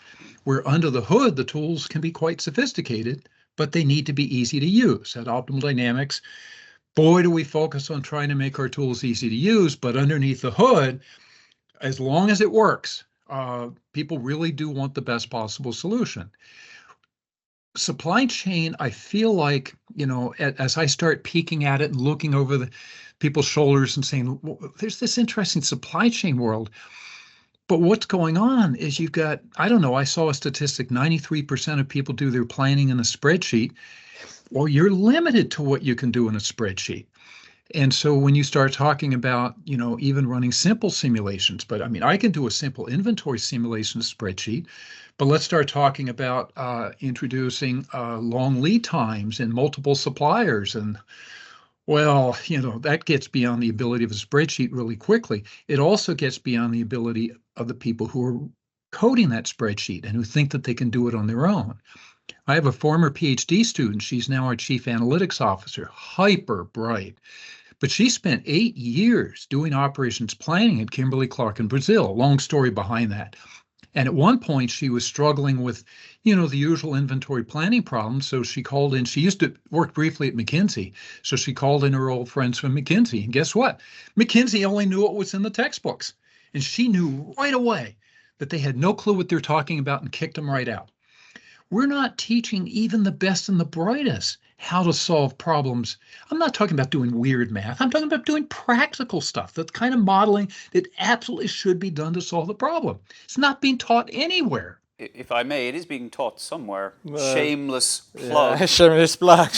where under the hood, the tools can be quite sophisticated, but they need to be easy to use. At Optimal Dynamics, boy, do we focus on trying to make our tools easy to use, but underneath the hood, as long as it works, people really do want the best possible solution. Supply chain, I feel like, as I start peeking at it and looking over the people's shoulders and saying, well, there's this interesting supply chain world. But what's going on is you've got, I don't know, I saw a statistic, 93% of people do their planning in a spreadsheet. Well, you're limited to what you can do in a spreadsheet. And so when you start talking about, even running simple simulations, but I mean, I can do a simple inventory simulation spreadsheet, but let's start talking about introducing long lead times and multiple suppliers. And well, that gets beyond the ability of a spreadsheet really quickly. It also gets beyond the ability of the people who are coding that spreadsheet and who think that they can do it on their own. I have a former PhD student. She's now our chief analytics officer, hyper bright. But she spent 8 years doing operations planning at Kimberly-Clark in Brazil. Long story behind that. And at one point, she was struggling with, the usual inventory planning problems. So she called in. She used to work briefly at McKinsey. So she called in her old friends from McKinsey. And guess what? McKinsey only knew what was in the textbooks. And she knew right away that they had no clue what they're talking about and kicked them right out. We're not teaching even the best and the brightest how to solve problems. I'm not talking about doing weird math. I'm talking about doing practical stuff, that kind of modeling that absolutely should be done to solve the problem. It's not being taught anywhere. If I may, it is being taught somewhere. Shameless plug. Yeah, shameless plug.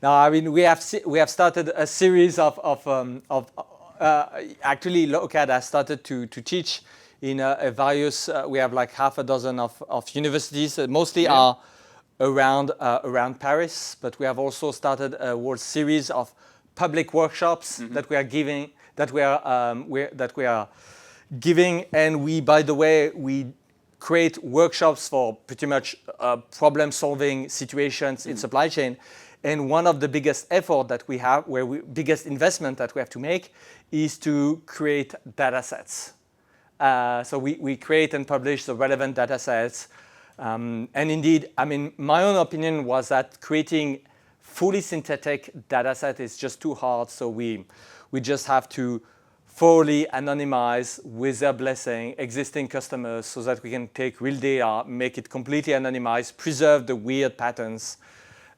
No, I mean we have started a series of actually Lokad has started to teach in various. We have like half a dozen of universities. Mostly are around Paris, but we have also started a whole series of public workshops that we are giving. And we, by the way, we create workshops for pretty much problem-solving situations in supply chain. And one of the biggest effort that we have, biggest investment that we have to make, is to create data sets. So we create and publish the relevant data sets. And indeed, I mean, my own opinion was that creating fully synthetic data set is just too hard. So we just have to fully anonymize, with their blessing, existing customers so that we can take real data, make it completely anonymized, preserve the weird patterns,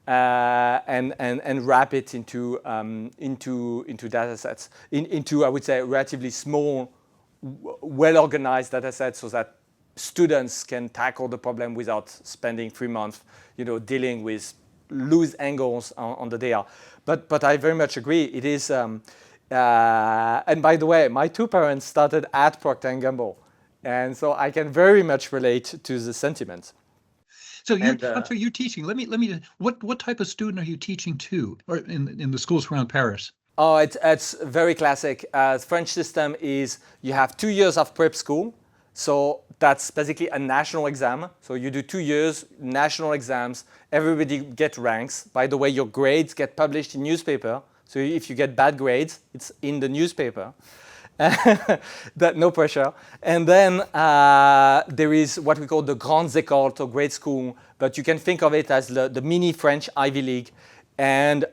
and wrap it into data sets, into I would say relatively small, well-organized data sets, so that students can tackle the problem without spending 3 months, dealing with loose angles on the data. But I very much agree. It is, and by the way, my 2 parents started at Procter & Gamble, and so I can very much relate to the sentiment. So you're teaching. Let me. What type of student are you teaching to, or in the schools around Paris? Oh, it's very classic. The French system is you have 2 years of prep school. So That's basically a national exam. So you do 2 years, national exams. Everybody gets ranks. By the way, your grades get published in newspaper. So if you get bad grades, it's in the newspaper. No pressure. And then there is what we call the Grandes Écoles, or grade school, but you can think of it as the mini French Ivy League. And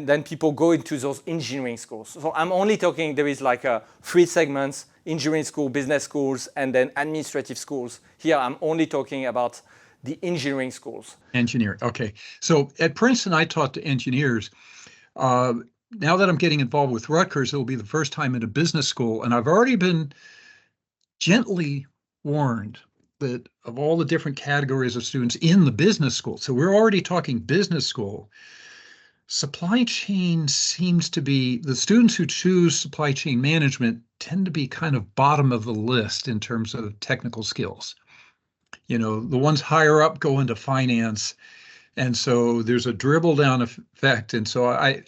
then people go into those engineering schools. So I'm only talking, there is like 3 segments: engineering school, business schools, and then administrative schools. Here I'm only talking about the engineering schools. Engineer, okay. So at Princeton, I taught to engineers. Now that I'm getting involved with Rutgers, it'll be the first time in a business school, and I've already been gently warned that of all the different categories of students in the business school, so we're already talking business school, supply chain seems to be, the students who choose supply chain management tend to be kind of bottom of the list in terms of technical skills. You know, the ones higher up go into finance. And so there's a dribble down effect. And so I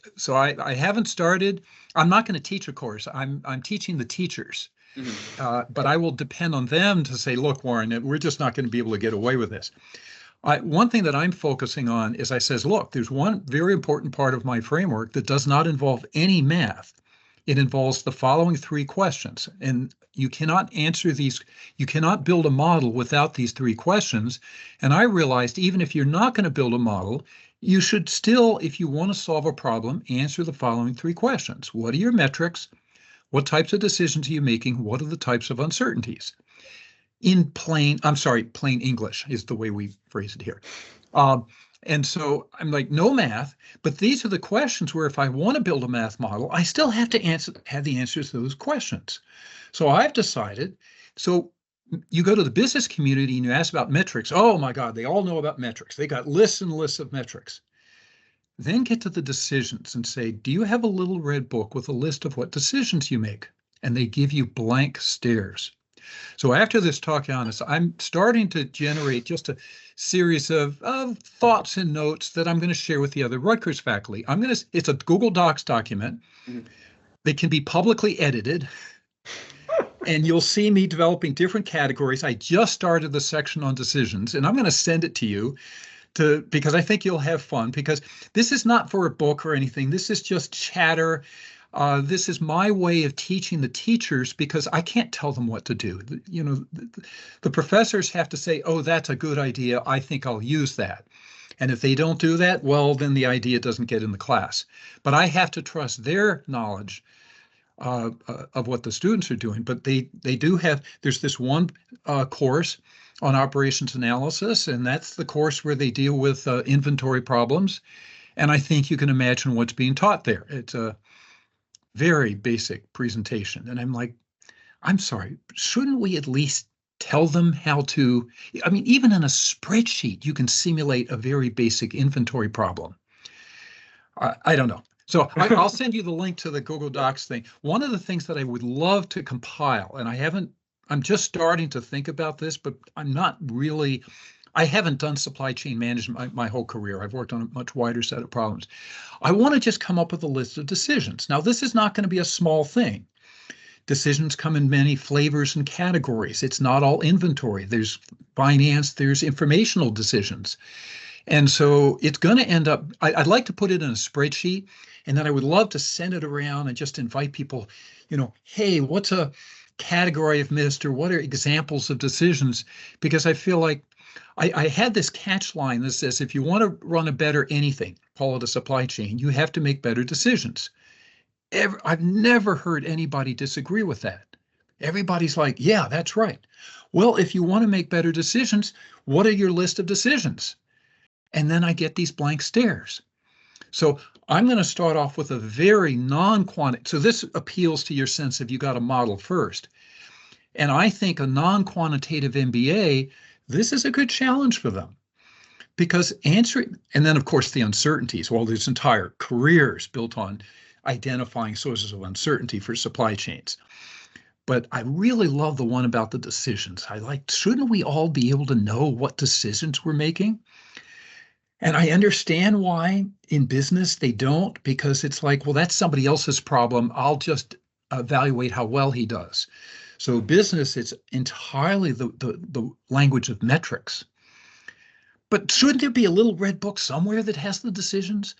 haven't started. I'm not going to teach a course. I'm teaching the teachers. Mm-hmm. But I will depend on them to say, look, Warren, we're just not going to be able to get away with this. One thing that I'm focusing on is I says, look, there's one very important part of my framework that does not involve any math. It involves the following 3 questions. And you cannot answer these, you cannot build a model without these 3 questions. And I realized even if you're not going to build a model, you should still, if you want to solve a problem, answer the following 3 questions. What are your metrics? What types of decisions are you making? What are the types of uncertainties? In plain English is the way we phrase it here. And so I'm like, no math, but these are the questions where if I want to build a math model, I still have to have the answers to those questions. So I've decided, so you go to the business community and you ask about metrics. Oh my God, they all know about metrics. They got lists and lists of metrics. Then get to the decisions and say, do you have a little red book with a list of what decisions you make? And they give you blank stares. So after this talk, Joannes, I'm starting to generate just a series of thoughts and notes that I'm going to share with the other Rutgers faculty. It's a Google Docs document. Mm-hmm. That can be publicly edited. And you'll see me developing different categories. I just started the section on decisions, and I'm going to send it to you because I think you'll have fun, because this is not for a book or anything. This is just chatter. This is my way of teaching the teachers, because I can't tell them what to do. You know, the professors have to say, oh, that's a good idea. I think I'll use that. And if they don't do that, well, then the idea doesn't get in the class. But I have to trust their knowledge of what the students are doing. But they do have, there's this one course on operations analysis, and that's the course where they deal with inventory problems. And I think you can imagine what's being taught there. It's a very basic presentation. And I'm like, I'm sorry, shouldn't we at least tell them how to, I mean, even in a spreadsheet, you can simulate a very basic inventory problem. I don't know. So I'll send you the link to the Google Docs thing. One of the things that I would love to compile, and I'm just starting to think about this, but I haven't done supply chain management my whole career. I've worked on a much wider set of problems. I want to just come up with a list of decisions. Now, this is not going to be a small thing. Decisions come in many flavors and categories. It's not all inventory. There's finance, there's informational decisions. And so it's going to end up, I'd like to put it in a spreadsheet, and then I would love to send it around and just invite people, hey, what's a category I've missed, or what are examples of decisions? Because I feel like I had this catch line that says, if you want to run a better anything, call it a supply chain, you have to make better decisions. I've never heard anybody disagree with that. Everybody's like, yeah, that's right. Well, if you want to make better decisions, what are your list of decisions? And then I get these blank stares. So I'm going to start off with a very non-quantitative. So this appeals to your sense of you got to model first. And I think a non-quantitative MBA, this is a good challenge for them, because answering, and then of course the uncertainties. Well, there's entire careers built on identifying sources of uncertainty for supply chains. But I really love the one about the decisions. Shouldn't we all be able to know what decisions we're making? And I understand why in business they don't, because it's like, well, that's somebody else's problem. I'll just evaluate how well he does. So business, it's entirely the language of metrics. But shouldn't there be a little red book somewhere that has the decisions?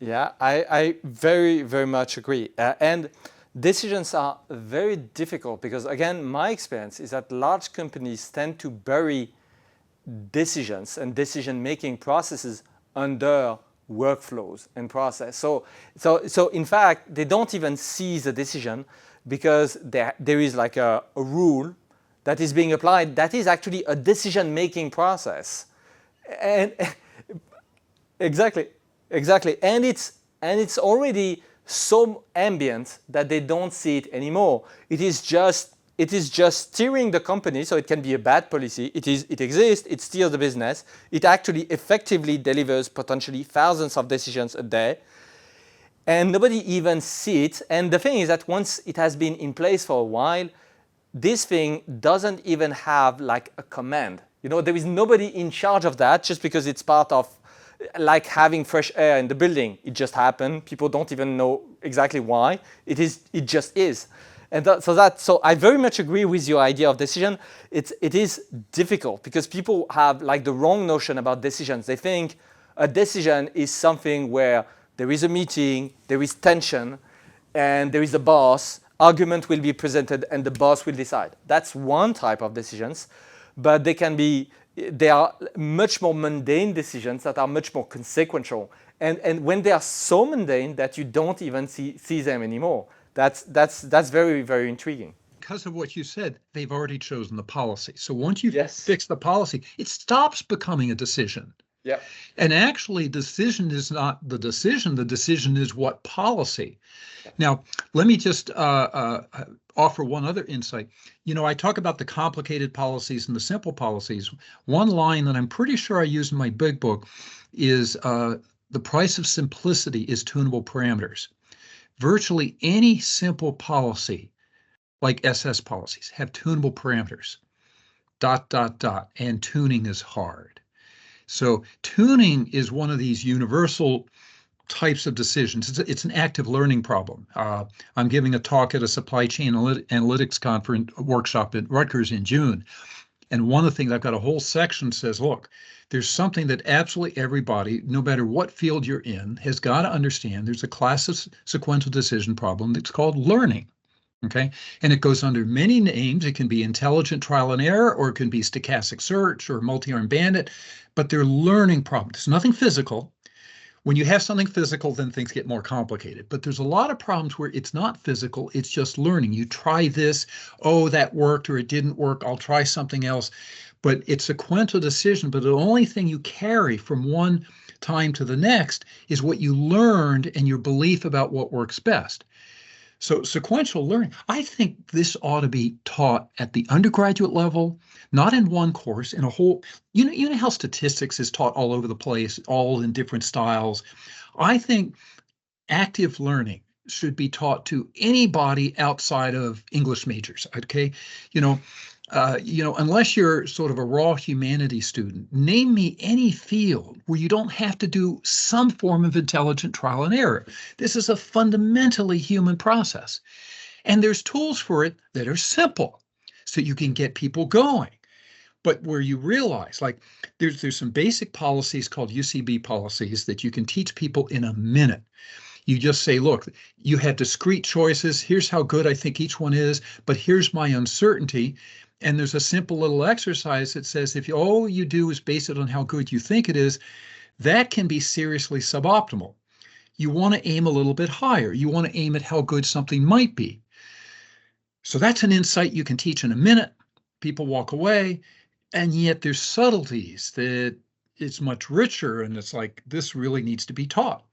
Yeah, I very, very much agree. And decisions are very difficult because, again, my experience is that large companies tend to bury decisions and decision-making processes under workflows and process. So in fact, they don't even see the decision because there is like a rule that is being applied that is actually a decision-making process. And exactly. And it's already so ambient that they don't see it anymore. It is just steering the company, so it can be a bad policy. It exists, it steers the business. It actually effectively delivers potentially thousands of decisions a day. And nobody even sees it. And the thing is that once it has been in place for a while, this thing doesn't even have like a command. There is nobody in charge of that just because it's part of like having fresh air in the building. It just happened. People don't even know exactly why. It just is. And so I very much agree with your idea of decision. It is difficult because people have like the wrong notion about decisions. They think a decision is something where there is a meeting, there is tension, and there is a boss. Argument will be presented, and the boss will decide. That's one type of decisions, but they are much more mundane decisions that are much more consequential. And when they are so mundane that you don't even see them anymore, that's very, very intriguing. Because of what you said, they've already chosen the policy. So once you Yes. fix the policy, it stops becoming a decision. Yeah. And actually, decision is not the decision. The decision is what policy. Now, let me just offer one other insight. I talk about the complicated policies and the simple policies. One line that I'm pretty sure I use in my big book is the price of simplicity is tunable parameters. Virtually any simple policy, like SS policies, have tunable parameters, ... and tuning is hard. So tuning is one of these universal types of decisions. It's an active learning problem. I'm giving a talk at a supply chain analytics conference workshop at Rutgers in June. And one of the things, I've got a whole section says, look, there's something that absolutely everybody, no matter what field you're in, has got to understand. There's a class of sequential decision problem that's called learning. Okay, and it goes under many names. It can be intelligent trial and error, or it can be stochastic search or multi-arm bandit, but they're learning problems. There's nothing physical. When you have something physical, then things get more complicated. But there's a lot of problems where it's not physical, it's just learning. You try this, oh, that worked, or it didn't work, I'll try something else. But it's a sequential decision, but the only thing you carry from one time to the next is what you learned and your belief about what works best. So sequential learning, I think this ought to be taught at the undergraduate level, not in one course, in a whole, you know how statistics is taught all over the place, all in different styles. I think active learning should be taught to anybody outside of English majors, okay? Unless you're sort of a raw humanities student, name me any field where you don't have to do some form of intelligent trial and error. This is a fundamentally human process. And there's tools for it that are simple so you can get people going. But where you realize, like, there's some basic policies called UCB policies that you can teach people in a minute. You just say, look, you had discrete choices. Here's how good I think each one is, but here's my uncertainty. And there's a simple little exercise that says if all you do is base it on how good you think it is, that can be seriously suboptimal. You want to aim a little bit higher. You want to aim at how good something might be. So that's an insight you can teach in a minute. People walk away, and yet there's subtleties that it's much richer, and it's like, this really needs to be taught.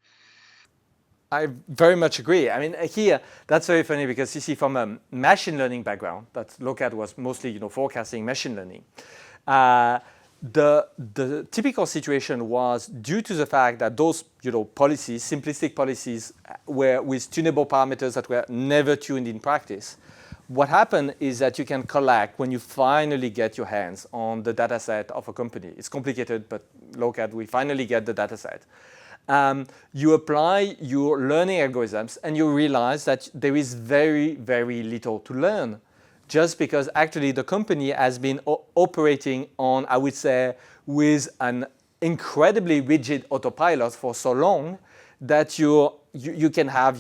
I very much agree. I mean, here, that's very funny because you see from a machine learning background, that Lokad was mostly, forecasting machine learning. The typical situation was due to the fact that those, policies, simplistic policies, were with tunable parameters that were never tuned in practice. What happened is that you can collect when you finally get your hands on the data set of a company. It's complicated, but Lokad, we finally get the data set. You apply your learning algorithms and you realize that there is very, very little to learn. just because actually the company has been operating on, I would say, with an incredibly rigid autopilot for so long that you can have,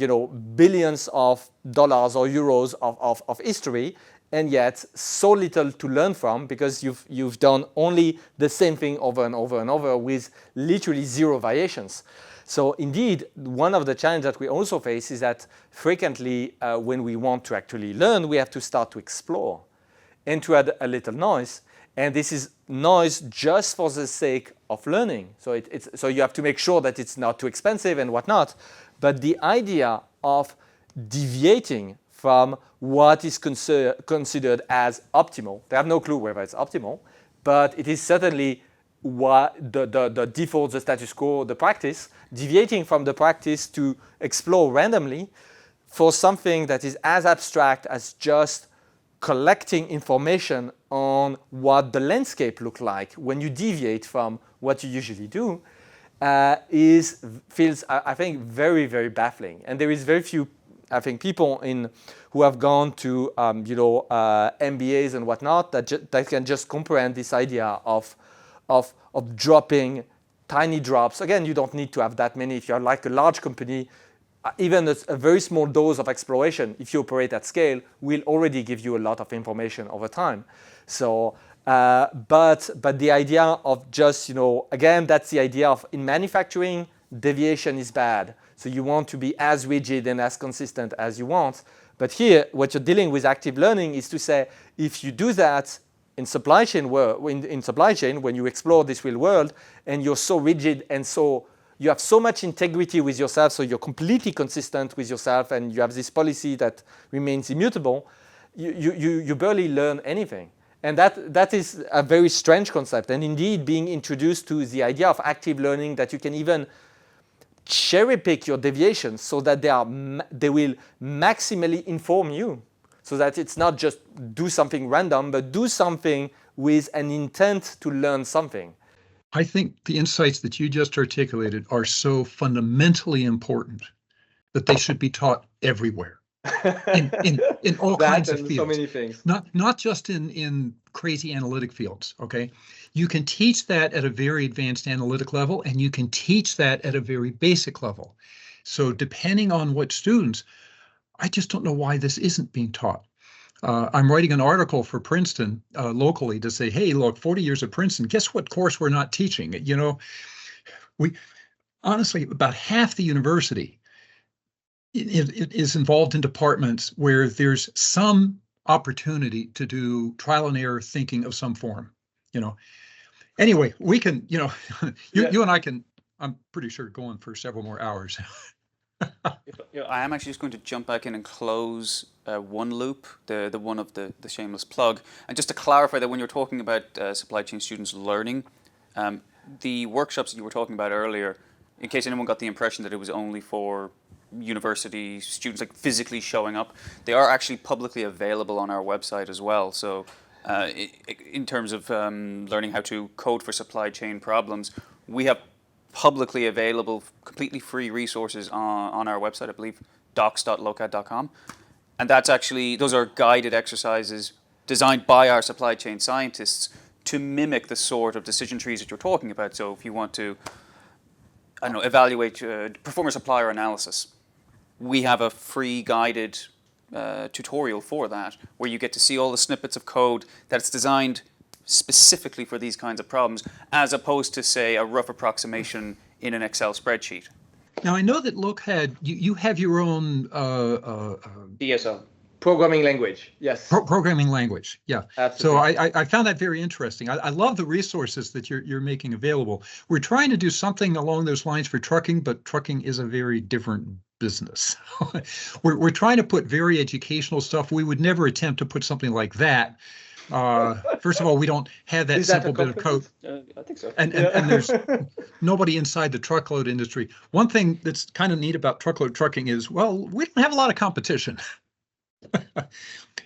billions of dollars or euros of history, and yet so little to learn from because you've done only the same thing over and over and over with literally zero variations. So indeed, one of the challenges that we also face is that frequently when we want to actually learn, we have to start to explore and to add a little noise. And this is noise just for the sake of learning. So so you have to make sure that it's not too expensive and whatnot. But the idea of deviating from what is considered as optimal, they have no clue whether it's optimal, but it is certainly what the default, the status quo, the practice, deviating from the practice to explore randomly for something that is as abstract as just collecting information on what the landscape looks like when you deviate from what you usually do feels, I think, very, very baffling. And there is very few, I think, people who have gone to MBAs and whatnot that can just comprehend this idea of dropping tiny drops. Again, you don't need to have that many. If you're like a large company, even a very small dose of exploration, if you operate at scale, will already give you a lot of information over time. So, but the idea of just, again, that's the idea of in manufacturing, deviation is bad. So you want to be as rigid and as consistent as you want. But here, what you're dealing with active learning is to say, if you do that in supply chain, when you explore this real world, and you're so rigid and so you have so much integrity with yourself, so you're completely consistent with yourself, and you have this policy that remains immutable, you barely learn anything. And that is a very strange concept. And indeed, being introduced to the idea of active learning, that you can even cherry pick your deviations so that they will maximally inform you, so that it's not just do something random, but do something with an intent to learn something. I think the insights that you just articulated are so fundamentally important that they should be taught everywhere, in all kinds of fields. So many things. Not just in crazy analytic fields. Okay, you can teach that at a very advanced analytic level, and you can teach that at a very basic level. So depending on what students, I just don't know why this isn't being taught. I'm writing an article for Princeton locally to say, hey, look, 40 years at Princeton, guess what course we're not teaching? We honestly, about half the university it is involved in departments where there's some opportunity to do trial and error thinking of some form. Anyway, we can, you and I can, I'm pretty sure, go on for several more hours. I am actually just going to jump back in and close one loop, the one of the shameless plug. And just to clarify that when you're talking about supply chain students learning, the workshops that you were talking about earlier, in case anyone got the impression that it was only for university students, like physically showing up, they are actually publicly available on our website as well. So in terms of learning how to code for supply chain problems, we have publicly available, completely free resources on our website, I believe, docs.lokad.com. And those are guided exercises designed by our supply chain scientists to mimic the sort of decision trees that you're talking about. So if you want to, evaluate, perform a supplier analysis, we have a free guided tutorial for that, where you get to see all the snippets of code that's designed specifically for these kinds of problems, as opposed to, say, a rough approximation in an Excel spreadsheet. Now, I know that Lokad, you have your own PSO, programming language. Yes. Programming language. Yeah. Absolutely. So I found that very interesting. I love the resources that you're making available. We're trying to do something along those lines for trucking, but trucking is a very different business. We're trying to put very educational stuff. We would never attempt to put something like that. First of all, we don't have that simple bit of code. I think so. And there's nobody inside the truckload industry. One thing that's kind of neat about truckload trucking is, well, we don't have a lot of competition.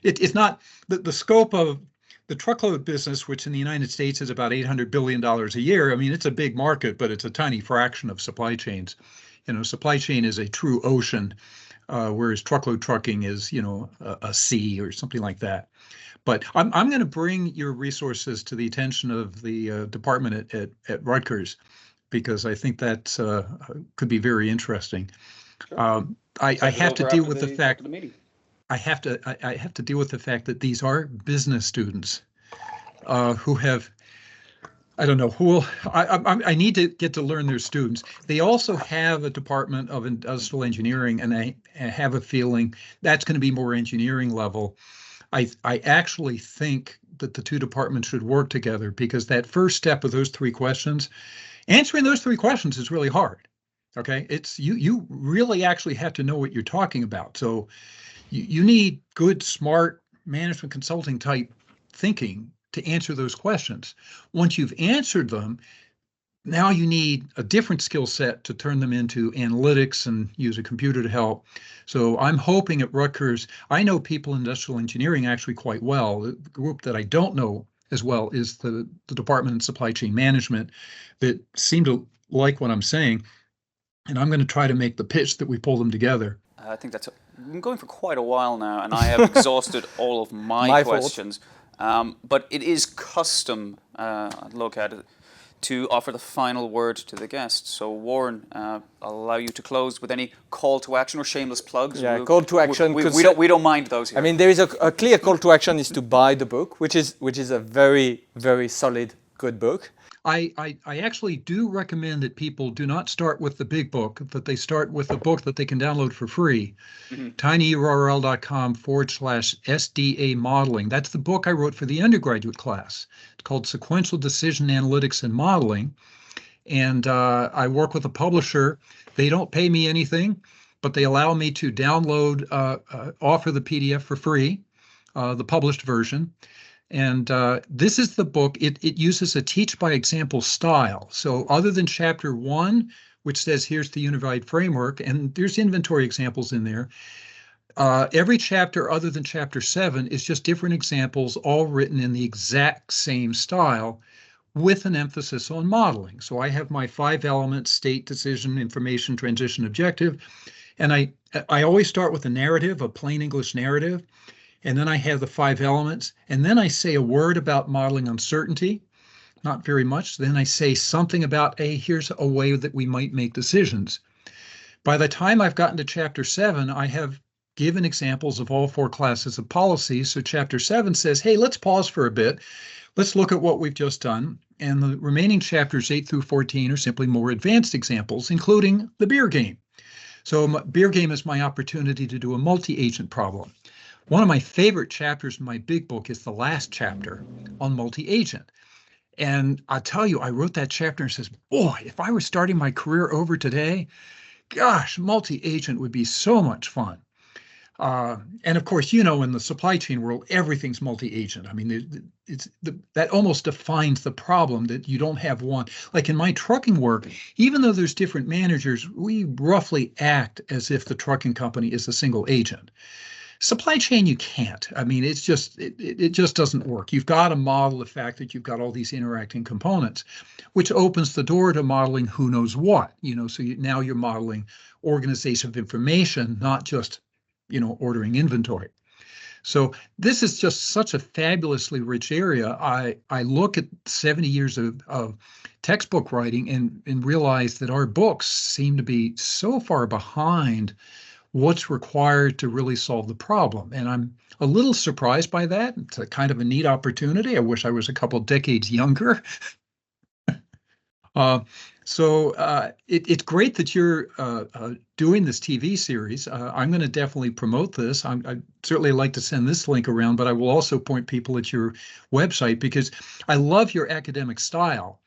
It's not the scope of the truckload business, which in the United States is about $800 billion a year. I mean, it's a big market, but it's a tiny fraction of supply chains. Supply chain is a true ocean. whereas truckload trucking is, a C or something like that. But I'm going to bring your resources to the attention of the department at Rutgers, because I think that could be very interesting. Sure. I have to deal with the fact after the meeting. I have to deal with the fact that these are business students who have, I don't know who will, I need to get to learn their students. They also have a department of industrial engineering, and I have a feeling that's going to be more engineering level. I actually think that the two departments should work together, because that first step of those three questions, answering those three questions is really hard. Okay, it's you really actually have to know what you're talking about. So you need good, smart management consulting type thinking to answer those questions. Once you've answered them, now you need a different skill set to turn them into analytics and use a computer to help. So I'm hoping at Rutgers, I know people in industrial engineering actually quite well. The group that I don't know as well is the department in supply chain management, that seem to like what I'm saying. And I'm going to try to make the pitch that we pull them together. I think that's. We've been going for quite a while now, and I have exhausted all of my questions. But it is custom, Lokad, to offer the final word to the guest. So Warren, I'll allow you to close with any call to action or shameless plugs. Yeah, call to action. We don't mind those here. I mean, there is a clear call to action is to buy the book, which is a very, very solid, good book. I actually do recommend that people do not start with the big book, that they start with a book that they can download for free. tinyurl.com/SDA modeling. That's the book I wrote for the undergraduate class. It's called Sequential Decision Analytics and Modeling. And I work with a publisher. They don't pay me anything, but they allow me to download, offer the PDF for free, the published version. And this is the book. It uses a teach by example style. So other than chapter 1, which says here's the unified framework, and there's inventory examples in there, every chapter other than chapter 7 is just different examples, all written in the exact same style, with an emphasis on modeling. So I have my 5 elements: state, decision, information, transition, objective. And I always start with a narrative, a plain English narrative. And then I have the 5 elements, and then I say a word about modeling uncertainty, not very much. Then I say something about, hey, here's a way that we might make decisions. By the time I've gotten to chapter 7, I have given examples of all 4 classes of policies. So chapter 7 says, hey, let's pause for a bit. Let's look at what we've just done. And the remaining chapters 8 through 14 are simply more advanced examples, including the beer game. So beer game is my opportunity to do a multi-agent problem. One of my favorite chapters in my big book is the last chapter on multi-agent. And I'll tell you, I wrote that chapter and says, boy, if I were starting my career over today, gosh, multi-agent would be so much fun. And of course, in the supply chain world, everything's multi-agent. I mean, that almost defines the problem, that you don't have one. Like in my trucking work, even though there's different managers, we roughly act as if the trucking company is a single agent. Supply chain, you can't. I mean, it just doesn't work. You've got to model the fact that you've got all these interacting components, which opens the door to modeling who knows what. So now you're modeling organization of information, not just, ordering inventory. So this is just such a fabulously rich area. I look at 70 years of textbook writing and realize that our books seem to be so far behind what's required to really solve the problem. And I'm a little surprised by that. It's a kind of a neat opportunity. I wish I was a couple decades younger. It's great that you're doing this TV series. I'm going to definitely promote this. I'd certainly like to send this link around, but I will also point people at your website, because I love your academic style.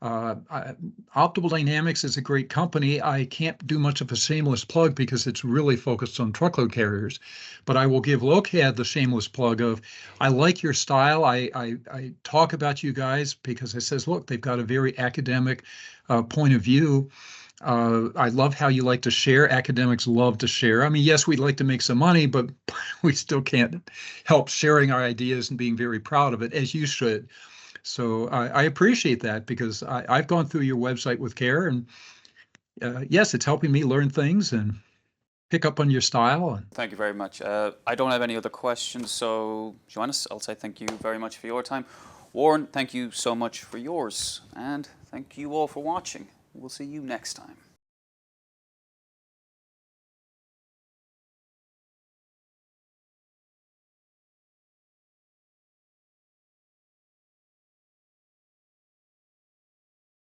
Optimal Dynamics is a great company. I can't do much of a shameless plug because it's really focused on truckload carriers, but I will give Lokad the shameless plug of, I like your style. I talk about you guys because it says, look, they've got a very academic point of view. I love how you like to share. Academics love to share. I mean, yes, we'd like to make some money, but we still can't help sharing our ideas and being very proud of it, as you should. So I appreciate that, because I've gone through your website with care, and yes, it's helping me learn things, and pick up on your style. And Thank you very much. I don't have any other questions, so Joannes, I'll say thank you very much for your time. Warren, thank you so much for yours, and thank you all for watching. We'll see you next time.